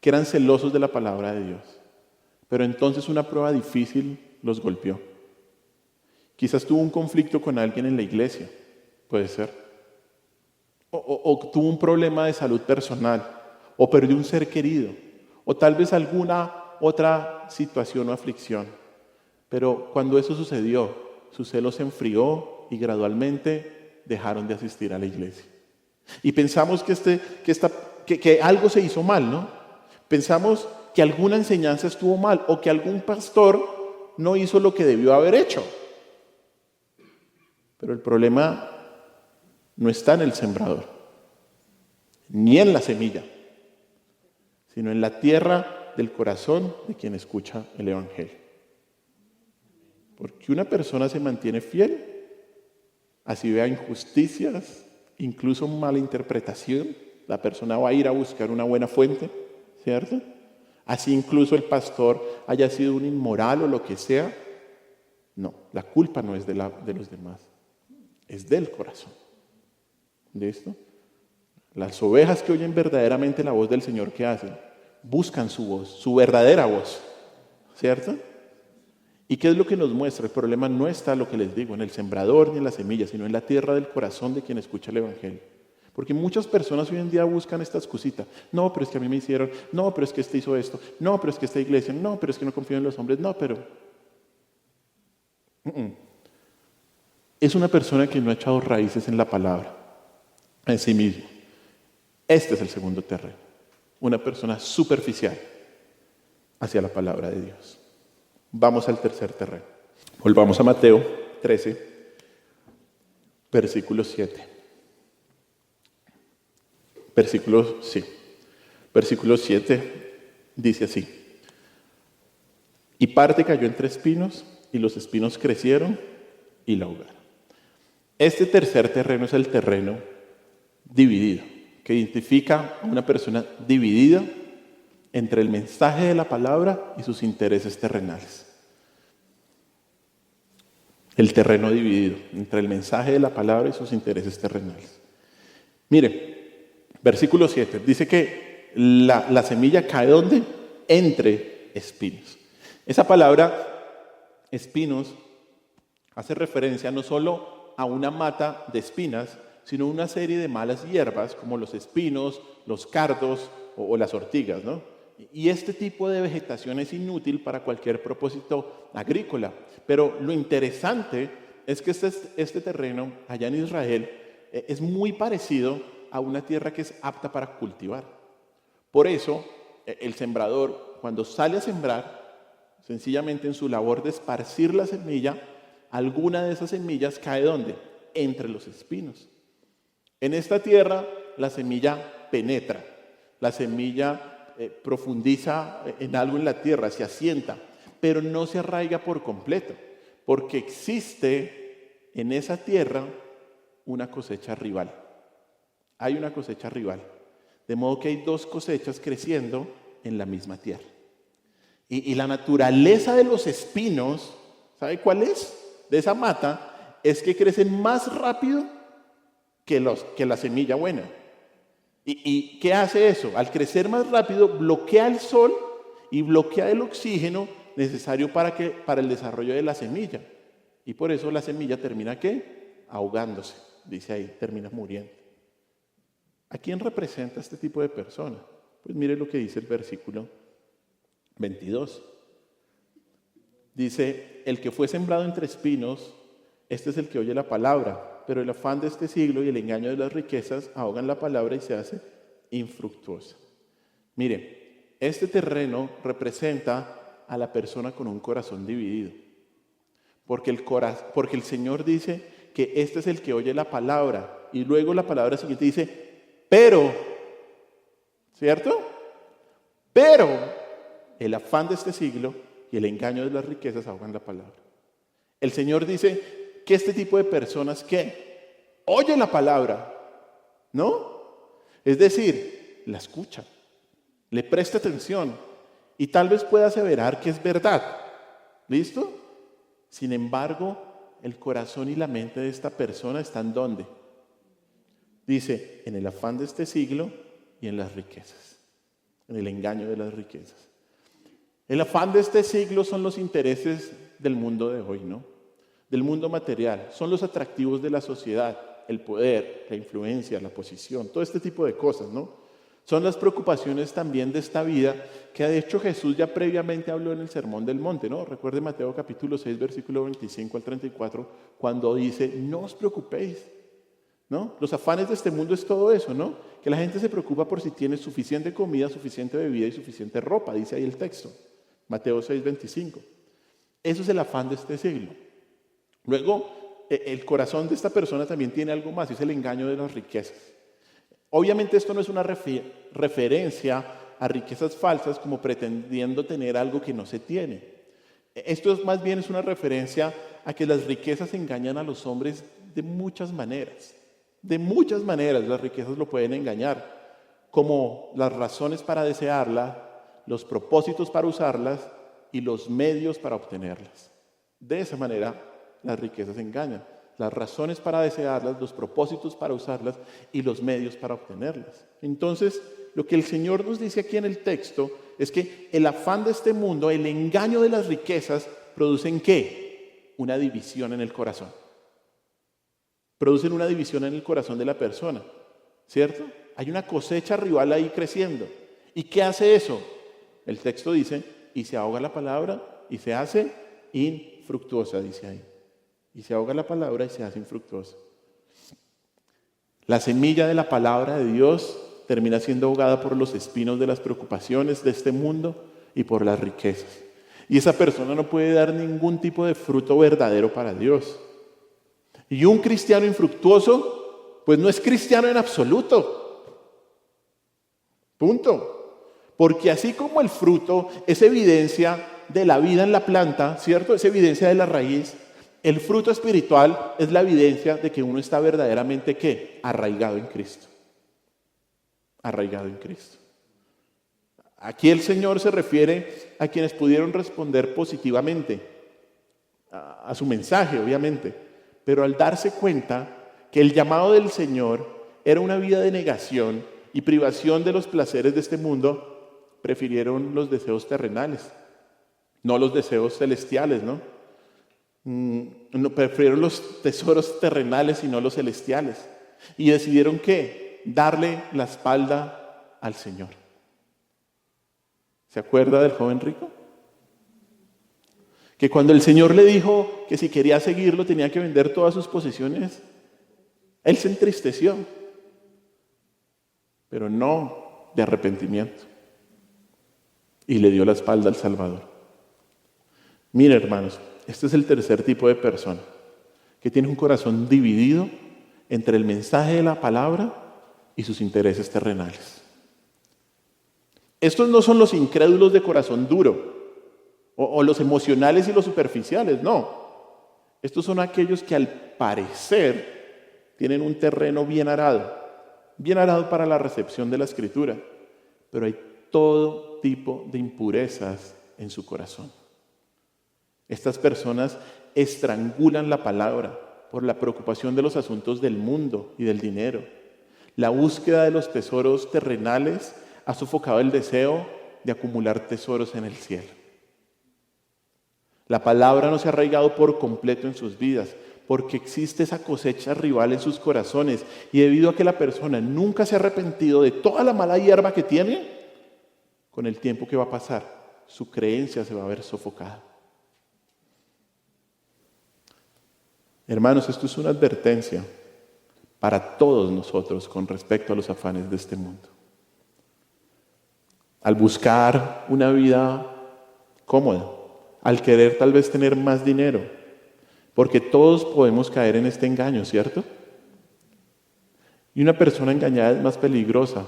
que eran celosos de la palabra de Dios, pero entonces una prueba difícil los golpeó. Quizás tuvo un conflicto con alguien en la iglesia, puede ser. O tuvo un problema de salud personal, o perdió un ser querido, o tal vez alguna otra situación o aflicción. Pero cuando eso sucedió, su celo se enfrió y gradualmente dejaron de asistir a la iglesia. Y pensamos que algo se hizo mal, ¿no? Pensamos que alguna enseñanza estuvo mal o que algún pastor no hizo lo que debió haber hecho. Pero el problema no está en el sembrador, ni en la semilla, sino en la tierra del corazón de quien escucha el Evangelio. Porque una persona se mantiene fiel, así vea injusticias, incluso mala interpretación, la persona va a ir a buscar una buena fuente, ¿cierto? Así incluso el pastor haya sido un inmoral o lo que sea. No, la culpa no es de los demás, es del corazón. ¿Listo? Las ovejas que oyen verdaderamente la voz del Señor, ¿qué hacen? Buscan su voz, su verdadera voz, ¿cierto? ¿Y qué es lo que nos muestra? El problema no está, lo que les digo, en el sembrador ni en la semilla, sino en la tierra del corazón de quien escucha el Evangelio. Porque muchas personas hoy en día buscan estas cositas. No, pero es que a mí me hicieron. No, pero es que este hizo esto. No, pero es que esta iglesia. No, pero es que no confío en los hombres. No, pero... Es una persona que no ha echado raíces en la palabra, en sí mismo. Este es el segundo terreno. Una persona superficial hacia la palabra de Dios. Vamos al tercer terreno. Volvamos a Mateo 13, versículo 7. Versículo 7 dice así. Y parte cayó entre espinos, y los espinos crecieron y la ahogaron. Este tercer terreno es el terreno dividido, que identifica a una persona dividida entre el mensaje de la palabra y sus intereses terrenales. El terreno dividido entre el mensaje de la palabra y sus intereses terrenales. Mire, versículo 7, dice que la semilla cae ¿dónde? Entre espinos. Esa palabra, espinos, hace referencia no solo a una mata de espinas, sino a una serie de malas hierbas, como los espinos, los cardos o las ortigas, ¿no? Y este tipo de vegetación es inútil para cualquier propósito agrícola. Pero lo interesante es que este terreno, allá en Israel, es muy parecido a una tierra que es apta para cultivar. Por eso, el sembrador, cuando sale a sembrar, sencillamente en su labor de esparcir la semilla, alguna de esas semillas cae ¿dónde? Entre los espinos. En esta tierra, la semilla penetra, la semilla profundiza en algo en la tierra, se asienta, pero no se arraiga por completo, porque existe en esa tierra una cosecha rival. Hay una cosecha rival, de modo que hay dos cosechas creciendo en la misma tierra. Y la naturaleza de los espinos, ¿sabe cuál es? De esa mata, es que crecen más rápido que la semilla buena. ¿Y qué hace eso? Al crecer más rápido, bloquea el sol y bloquea el oxígeno necesario para el desarrollo de la semilla. Y por eso la semilla termina, ¿qué? Ahogándose, dice ahí, termina muriendo. ¿A quién representa este tipo de persona? Pues mire lo que dice el versículo 22. Dice, el que fue sembrado entre espinos, este es el que oye la palabra, pero el afán de este siglo y el engaño de las riquezas ahogan la palabra y se hace infructuosa. Mire, este terreno representa a la persona con un corazón dividido. Porque el Señor dice que este es el que oye la palabra. Y luego la palabra siguiente dice, pero, ¿cierto? Pero el afán de este siglo y el engaño de las riquezas ahogan la palabra. El Señor dice que este tipo de personas que oyen la palabra, ¿no? Es decir, la escucha, le presta atención y tal vez pueda aseverar que es verdad. ¿Listo? Sin embargo, el corazón y la mente de esta persona están ¿dónde? Dice, en el afán de este siglo y en las riquezas, en el engaño de las riquezas. El afán de este siglo son los intereses del mundo de hoy, ¿no? Del mundo material, son los atractivos de la sociedad, el poder, la influencia, la posición, todo este tipo de cosas, ¿no? Son las preocupaciones también de esta vida que de hecho Jesús ya previamente habló en el Sermón del Monte, ¿no? Recuerde Mateo capítulo 6, versículo 25 al 34, cuando dice, no os preocupéis, ¿no? Los afanes de este mundo es todo eso, ¿no? Que la gente se preocupa por si tiene suficiente comida, suficiente bebida y suficiente ropa, dice ahí el texto, Mateo 6, 25. Eso es el afán de este siglo. Luego, el corazón de esta persona también tiene algo más, es el engaño de las riquezas. Obviamente esto no es una referencia a riquezas falsas como pretendiendo tener algo que no se tiene. Esto más bien es una referencia a que las riquezas engañan a los hombres de muchas maneras. De muchas maneras las riquezas lo pueden engañar, como las razones para desearla, los propósitos para usarlas y los medios para obtenerlas. De esa manera, las riquezas engañan. Las razones para desearlas, los propósitos para usarlas y los medios para obtenerlas. Entonces, lo que el Señor nos dice aquí en el texto es que el afán de este mundo, el engaño de las riquezas, producen ¿qué? Una división en el corazón. Producen una división en el corazón de la persona, ¿cierto? Hay una cosecha rival ahí creciendo. ¿Y qué hace eso? El texto dice, y se ahoga la palabra y se hace infructuosa, dice ahí. Y se ahoga la palabra y se hace infructuosa. La semilla de la palabra de Dios termina siendo ahogada por los espinos de las preocupaciones de este mundo y por las riquezas. Y esa persona no puede dar ningún tipo de fruto verdadero para Dios. Y un cristiano infructuoso, pues no es cristiano en absoluto. Punto. Porque así como el fruto es evidencia de la vida en la planta, ¿cierto? Es evidencia de la raíz. El fruto espiritual es la evidencia de que uno está verdaderamente, ¿qué? Arraigado en Cristo. Arraigado en Cristo. Aquí el Señor se refiere a quienes pudieron responder positivamente a su mensaje, obviamente, pero al darse cuenta que el llamado del Señor era una vida de negación y privación de los placeres de este mundo, prefirieron los deseos terrenales, no los deseos celestiales, ¿no? Prefirieron los tesoros terrenales y no los celestiales. Y decidieron ¿qué? Darle la espalda al Señor. ¿Se acuerda del joven rico? Que cuando el Señor le dijo que si quería seguirlo tenía que vender todas sus posesiones, él se entristeció, pero no de arrepentimiento. Y le dio la espalda al Salvador. Mire, hermanos, este es el tercer tipo de persona, que tiene un corazón dividido entre el mensaje de la palabra y sus intereses terrenales. Estos no son los incrédulos de corazón duro, o los emocionales y los superficiales, no. Estos son aquellos que al parecer tienen un terreno bien arado para la recepción de la Escritura, pero hay todo tipo de impurezas en su corazón. Estas personas estrangulan la palabra por la preocupación de los asuntos del mundo y del dinero. La búsqueda de los tesoros terrenales ha sofocado el deseo de acumular tesoros en el cielo. La palabra no se ha arraigado por completo en sus vidas, porque existe esa cosecha rival en sus corazones, y debido a que la persona nunca se ha arrepentido de toda la mala hierba que tiene, con el tiempo que va a pasar, su creencia se va a ver sofocada. Hermanos, esto es una advertencia para todos nosotros con respecto a los afanes de este mundo. Al buscar una vida cómoda, al querer tal vez tener más dinero, porque todos podemos caer en este engaño, ¿cierto? Y una persona engañada es más peligrosa,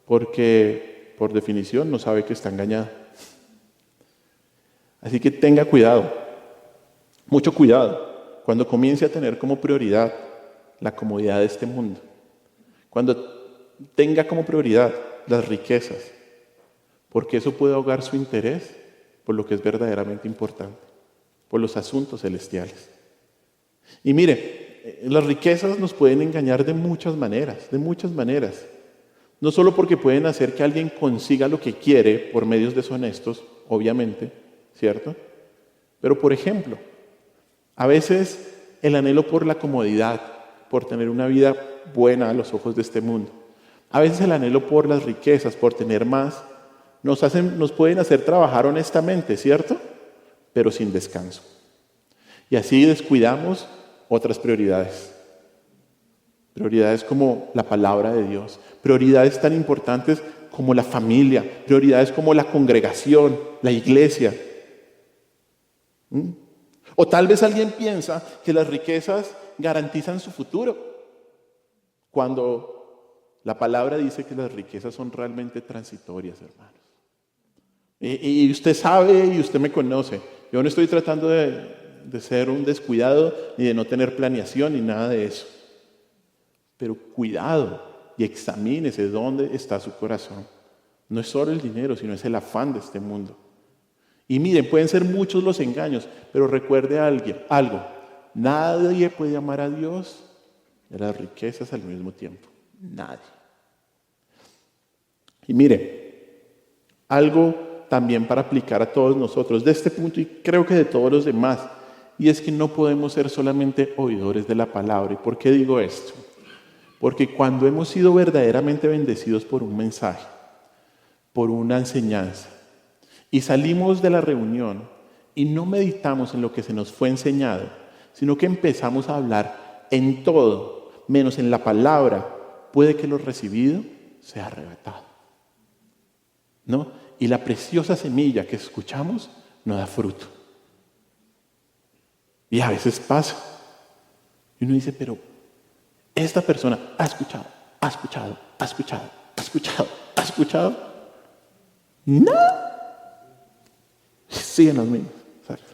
porque por definición no sabe que está engañada. Así que tenga cuidado, mucho cuidado, cuando comience a tener como prioridad la comodidad de este mundo, cuando tenga como prioridad las riquezas, porque eso puede ahogar su interés por lo que es verdaderamente importante, por los asuntos celestiales. Y mire, las riquezas nos pueden engañar de muchas maneras, no solo porque pueden hacer que alguien consiga lo que quiere por medios deshonestos, obviamente, ¿cierto? Pero por ejemplo, a veces el anhelo por la comodidad, por tener una vida buena a los ojos de este mundo, a veces el anhelo por las riquezas, por tener más, nos pueden hacer trabajar honestamente, ¿cierto? Pero sin descanso. Y así descuidamos otras prioridades. Prioridades como la palabra de Dios. Prioridades tan importantes como la familia. Prioridades como la congregación, la iglesia. O tal vez alguien piensa que las riquezas garantizan su futuro, cuando la palabra dice que las riquezas son realmente transitorias, hermanos. Y usted sabe y usted me conoce. Yo no estoy tratando de ser un descuidado ni de no tener planeación ni nada de eso. Pero cuidado y examínese dónde está su corazón. No es solo el dinero, sino es el afán de este mundo. Y miren, pueden ser muchos los engaños, pero recuerde algo. Nadie puede amar a Dios y a las riquezas al mismo tiempo. Nadie. Y mire, algo también para aplicar a todos nosotros, de este punto y creo que de todos los demás, y es que no podemos ser solamente oidores de la palabra. ¿Y por qué digo esto? Porque cuando hemos sido verdaderamente bendecidos por un mensaje, por una enseñanza, y salimos de la reunión y no meditamos en lo que se nos fue enseñado, sino que empezamos a hablar en todo, menos en la palabra, puede que lo recibido sea arrebatado, ¿no? Y la preciosa semilla que escuchamos no da fruto. Y a veces pasa. Y uno dice, pero esta persona ha escuchado. No. Siguen los mismos. Exacto.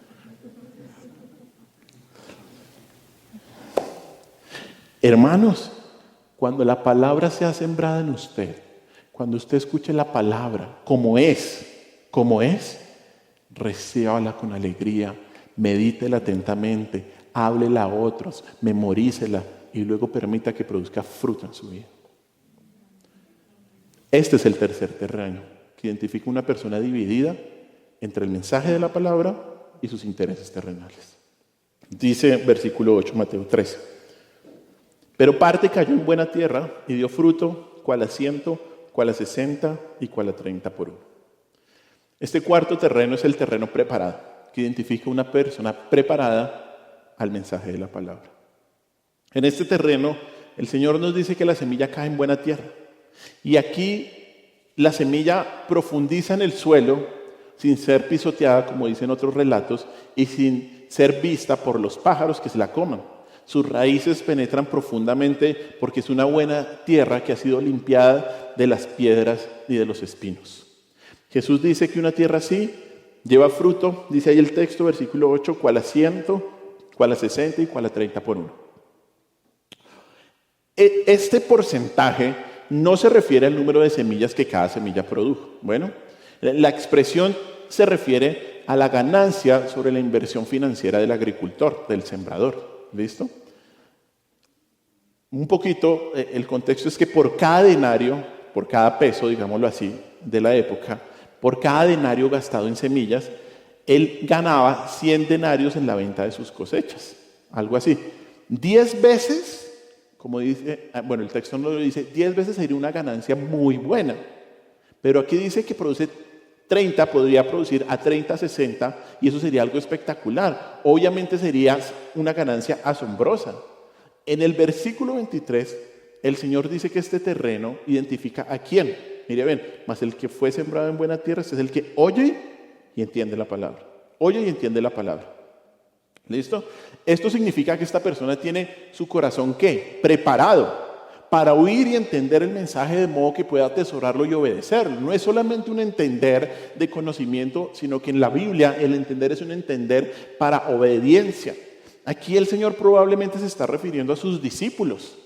Hermanos, cuando la palabra sea sembrada en usted, cuando usted escuche la palabra como es, recíbala con alegría, medítela atentamente, háblela a otros, memorícela y luego permita que produzca fruto en su vida. Este es el tercer terreno, que identifica una persona dividida entre el mensaje de la palabra y sus intereses terrenales. Dice versículo 8, Mateo 13. Pero parte cayó en buena tierra y dio fruto, cual a 100, cual a 60 y cual a 30 por uno. Este cuarto terreno es el terreno preparado, que identifica una persona preparada al mensaje de la palabra. En este terreno, el Señor nos dice que la semilla cae en buena tierra. Y aquí la semilla profundiza en el suelo sin ser pisoteada, como dicen otros relatos, y sin ser vista por los pájaros que se la coman. Sus raíces penetran profundamente porque es una buena tierra que ha sido limpiada de las piedras y de los espinos. Jesús dice que una tierra así lleva fruto, dice ahí el texto, versículo 8, cual a 100, cual a 60 y cual a 30 por uno. Este porcentaje no se refiere al número de semillas que cada semilla produjo. Bueno, la expresión se refiere a la ganancia sobre la inversión financiera del agricultor, del sembrador. ¿Listo? Un poquito, el contexto es que por cada denario, por cada peso, digámoslo así, de la época, por cada denario gastado en semillas, él ganaba 100 denarios en la venta de sus cosechas. Algo así. 10 veces, como dice, bueno, el texto no lo dice, 10 veces sería una ganancia muy buena. Pero aquí dice que produce 30, podría producir a 30, 60, y eso sería algo espectacular. Obviamente sería una ganancia asombrosa. En el versículo 23, el Señor dice que este terreno identifica a quién. Mire, ven, mas el que fue sembrado en buena tierra, este es el que oye y entiende la palabra. Oye y entiende la palabra. ¿Listo? Esto significa que esta persona tiene su corazón, ¿qué? Preparado para oír y entender el mensaje de modo que pueda atesorarlo y obedecerlo. No es solamente un entender de conocimiento, sino que en la Biblia el entender es un entender para obediencia. Aquí el Señor probablemente se está refiriendo a sus discípulos.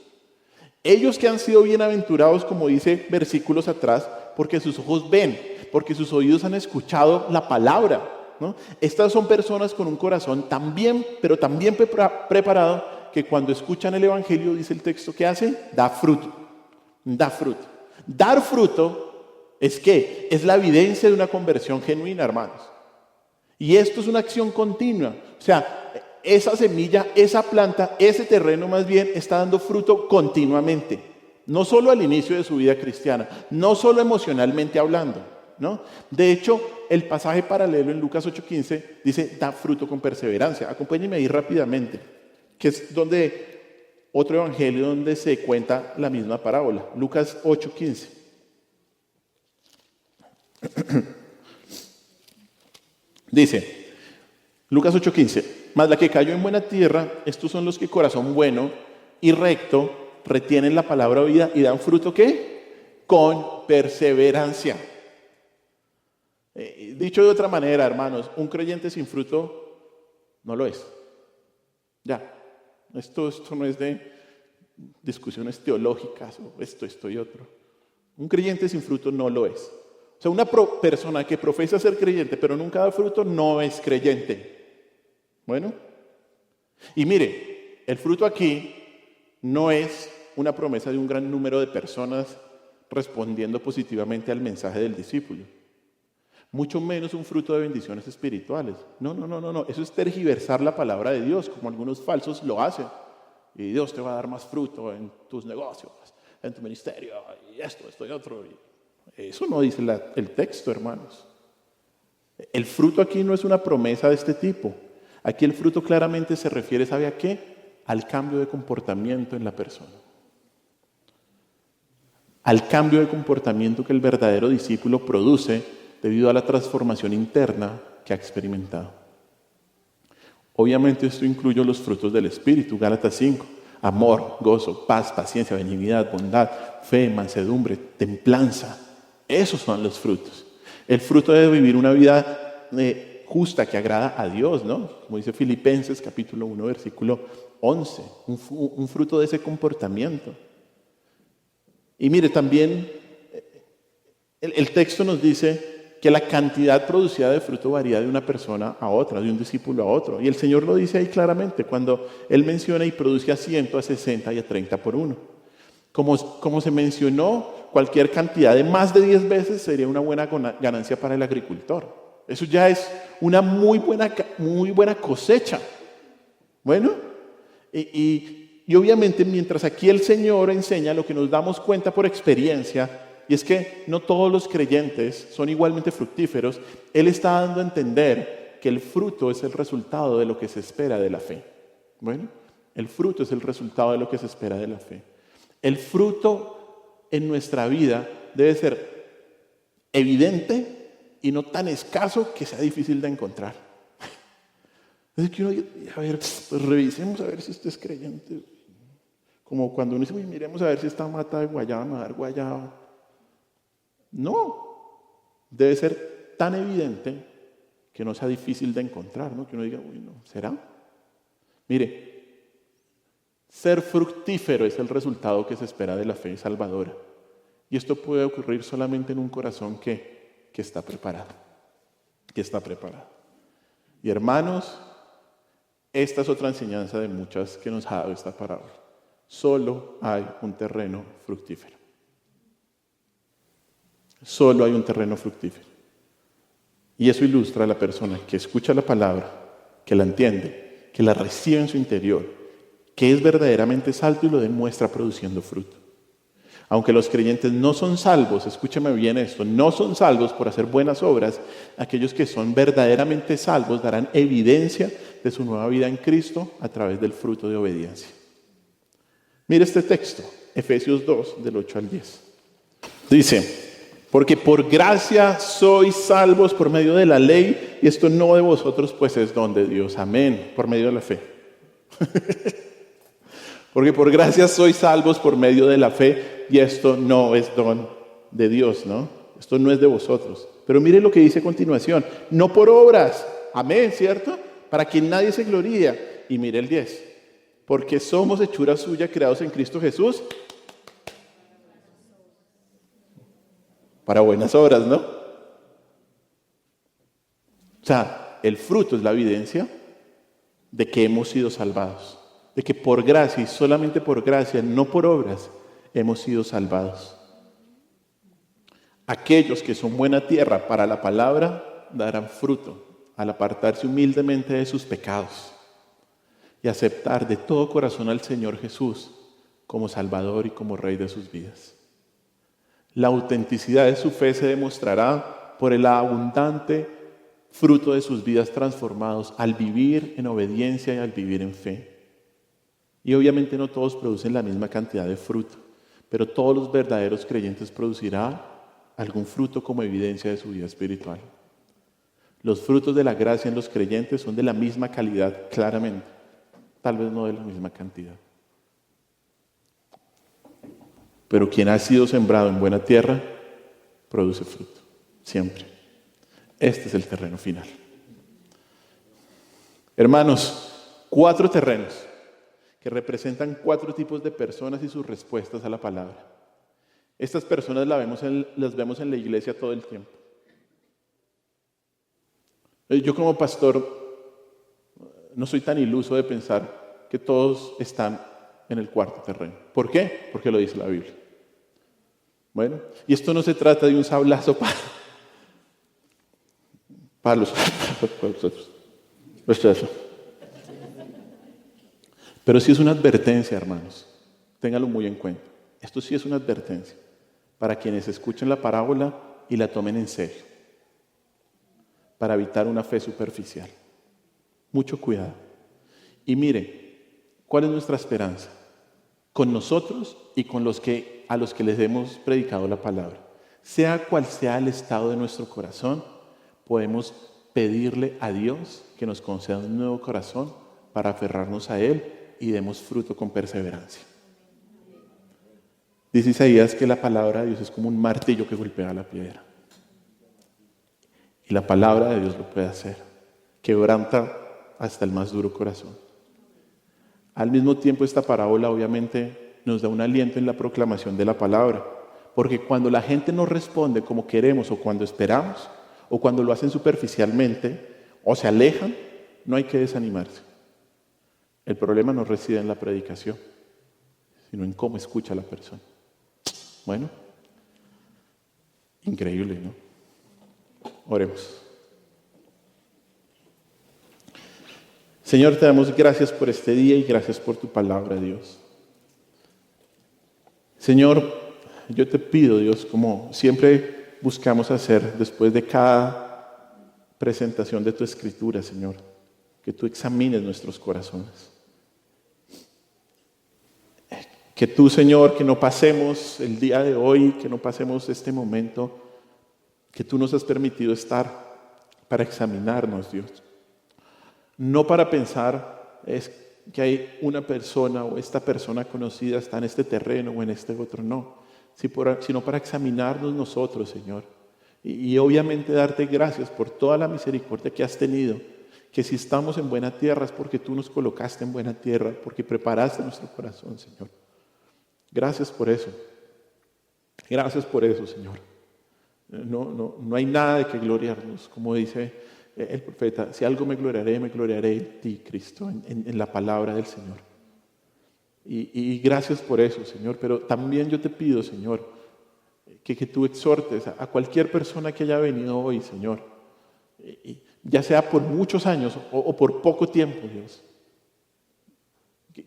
Ellos que han sido bienaventurados, como dice versículos atrás, porque sus ojos ven, porque sus oídos han escuchado la palabra, ¿no? Estas son personas con un corazón también, pero también preparado, que cuando escuchan el Evangelio, dice el texto, ¿qué hace? Da fruto. Da fruto. Dar fruto es ¿qué? Es la evidencia de una conversión genuina, hermanos. Y esto es una acción continua. O sea, esa semilla, esa planta, ese terreno más bien está dando fruto continuamente. No solo al inicio de su vida cristiana, no solo emocionalmente hablando, ¿no? De hecho, el pasaje paralelo en Lucas 8:15 dice, da fruto con perseverancia. Acompáñenme ahí rápidamente, que es donde otro evangelio donde se cuenta la misma parábola. Lucas 8:15. Dice, Lucas 8:15, mas la que cayó en buena tierra, estos son los que corazón bueno y recto retienen la palabra oída y dan fruto, ¿qué? Con perseverancia. Dicho de otra manera, hermanos, un creyente sin fruto no lo es. Ya, esto no es de discusiones teológicas o esto y otro. Un creyente sin fruto no lo es. sea, una persona que profesa ser creyente pero nunca da fruto no es creyente. Bueno, y mire, el fruto aquí no es una promesa de un gran número de personas respondiendo positivamente al mensaje del discípulo. Mucho menos un fruto de bendiciones espirituales. No. Eso es tergiversar la palabra de Dios, como algunos falsos lo hacen. Y Dios te va a dar más fruto en tus negocios, en tu ministerio, y esto y otro. Eso no dice el texto, hermanos. El fruto aquí no es una promesa de este tipo. Aquí el fruto claramente se refiere, ¿sabe a qué? Al cambio de comportamiento en la persona. Al cambio de comportamiento que el verdadero discípulo produce debido a la transformación interna que ha experimentado. Obviamente esto incluye los frutos del Espíritu, Gálatas 5, amor, gozo, paz, paciencia, benignidad, bondad, fe, mansedumbre, templanza. Esos son los frutos. El fruto de vivir una vida justa que agrada a Dios, ¿no? Como dice Filipenses capítulo 1, versículo 11, un fruto de ese comportamiento. Y mire, también el texto nos dice que la cantidad producida de fruto varía de una persona a otra, de un discípulo a otro. Y el Señor lo dice ahí claramente cuando Él menciona y produce a 100, a 60 y a 30 por uno. Como se mencionó, cualquier cantidad de más de 10 veces sería una buena ganancia para el agricultor. Eso ya es una muy buena cosecha. Bueno, y obviamente mientras aquí el Señor enseña lo que nos damos cuenta por experiencia, y es que no todos los creyentes son igualmente fructíferos, Él está dando a entender que el fruto es el resultado de lo que se espera de la fe. Bueno, el fruto es el resultado de lo que se espera de la fe. El fruto en nuestra vida debe ser evidente y no tan escaso que sea difícil de encontrar. Es que uno, a ver, pues revisemos a ver si usted es creyente. Como cuando uno dice, miremos a ver si esta mata de guayaba me va a dar guayaba. No, debe ser tan evidente que no sea difícil de encontrar, ¿no? Que uno diga, ¿será? Mire, ser fructífero es el resultado que se espera de la fe salvadora. Y esto puede ocurrir solamente en un corazón que está preparado. Que está preparado. Y hermanos, esta es otra enseñanza de muchas que nos ha dado esta parábola. Solo hay un terreno fructífero. Solo hay un terreno fructífero. Y eso ilustra a la persona que escucha la palabra, que la entiende, que la recibe en su interior, que es verdaderamente salvo y lo demuestra produciendo fruto. Aunque los creyentes no son salvos, escúchame bien esto, no son salvos por hacer buenas obras, aquellos que son verdaderamente salvos darán evidencia de su nueva vida en Cristo a través del fruto de obediencia. Mire este texto, Efesios 2, del 8 al 10. Dice, porque por gracia sois salvos por medio de la ley, y esto no de vosotros, pues es don de Dios. Amén, por medio de la fe. Porque por gracia sois salvos por medio de la fe, y esto no es don de Dios, ¿no? Esto no es de vosotros. Pero mire lo que dice a continuación, no por obras. Amén, ¿cierto? Para que nadie se gloríe. Y mire el 10. Porque somos hechura suya, creados en Cristo Jesús, para buenas obras, ¿no? O sea, el fruto es la evidencia de que hemos sido salvados. De que por gracia y solamente por gracia, no por obras, hemos sido salvados. Aquellos que son buena tierra para la palabra darán fruto al apartarse humildemente de sus pecados y aceptar de todo corazón al Señor Jesús como Salvador y como Rey de sus vidas. La autenticidad de su fe se demostrará por el abundante fruto de sus vidas transformados al vivir en obediencia y al vivir en fe. Y obviamente no todos producen la misma cantidad de fruto, pero todos los verdaderos creyentes producirán algún fruto como evidencia de su vida espiritual. Los frutos de la gracia en los creyentes son de la misma calidad, claramente, tal vez no de la misma cantidad. Pero quien ha sido sembrado en buena tierra, produce fruto, siempre. Este es el terreno final. Hermanos, 4 terrenos que representan 4 tipos de personas y sus respuestas a la palabra. Estas personas las vemos en la iglesia todo el tiempo. Yo como pastor no soy tan iluso de pensar que todos están en el cuarto terreno. ¿Por qué? Porque lo dice la Biblia. Bueno, y esto no se trata de un sablazo para los... Pero sí es una advertencia, hermanos. Ténganlo muy en cuenta. Esto sí es una advertencia para quienes escuchen la parábola y la tomen en serio, para evitar una fe superficial. Mucho cuidado. Y mire, ¿cuál es nuestra esperanza? Con nosotros y con a los que les hemos predicado la palabra. Sea cual sea el estado de nuestro corazón, podemos pedirle a Dios que nos conceda un nuevo corazón para aferrarnos a Él y demos fruto con perseverancia. Dice Isaías que la palabra de Dios es como un martillo que golpea la piedra. Y la palabra de Dios lo puede hacer. Quebranta hasta el más duro corazón. Al mismo tiempo, esta parábola obviamente nos da un aliento en la proclamación de la palabra. Porque cuando la gente no responde como queremos o cuando esperamos, o cuando lo hacen superficialmente, o se alejan, no hay que desanimarse. El problema no reside en la predicación, sino en cómo escucha a la persona. Bueno, increíble, ¿no? Oremos. Señor, te damos gracias por este día y gracias por tu palabra, Dios. Señor, yo te pido, Dios, como siempre buscamos hacer después de cada presentación de tu escritura, Señor, que tú examines nuestros corazones. Que tú, Señor, que no pasemos el día de hoy, que no pasemos este momento que tú nos has permitido estar para examinarnos, Dios. No para pensar que hay una persona o esta persona conocida está en este terreno o en este otro, no. Sino para examinarnos nosotros, Señor. Y obviamente darte gracias por toda la misericordia que has tenido. Que si estamos en buena tierra es porque tú nos colocaste en buena tierra, porque preparaste nuestro corazón, Señor. Gracias por eso. Gracias por eso, Señor. No hay nada de que gloriarnos, como dice el profeta. Si algo me gloriaré en ti, Cristo, en la palabra del Señor. Y gracias por eso, Señor. Pero también yo te pido, Señor, que tú exhortes a cualquier persona que haya venido hoy, Señor, ya sea por muchos años o por poco tiempo, Dios.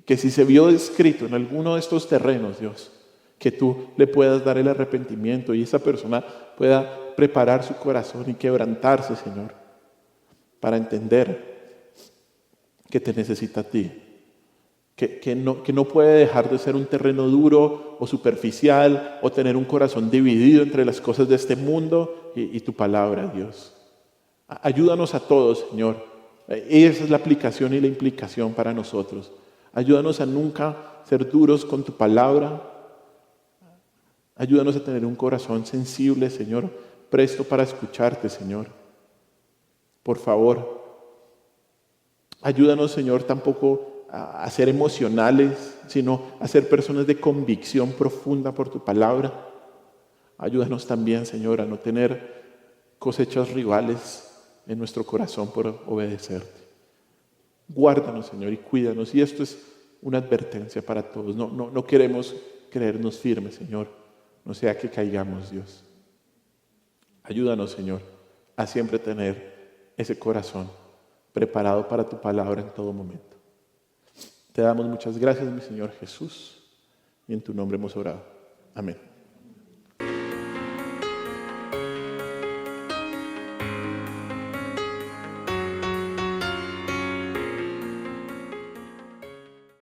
Que si se vio descrito en alguno de estos terrenos, Dios, que tú le puedas dar el arrepentimiento y esa persona pueda preparar su corazón y quebrantarse, Señor, para entender que te necesita a ti, que no puede dejar de ser un terreno duro o superficial o tener un corazón dividido entre las cosas de este mundo y tu palabra, Dios. Ayúdanos a todos, Señor. Esa es la aplicación y la implicación para nosotros. Ayúdanos a nunca ser duros con tu palabra. Ayúdanos a tener un corazón sensible, Señor, presto para escucharte, Señor. Por favor, ayúdanos, Señor, tampoco a ser emocionales, sino a ser personas de convicción profunda por tu palabra. Ayúdanos también, Señor, a no tener cosechas rivales en nuestro corazón por obedecerte. Guárdanos, Señor, y cuídanos. Y esto es una advertencia para todos. No queremos creernos firmes, Señor. No sea que caigamos, Dios. Ayúdanos, Señor, a siempre tener ese corazón preparado para tu palabra en todo momento. Te damos muchas gracias, mi Señor Jesús, y en tu nombre hemos orado. Amén.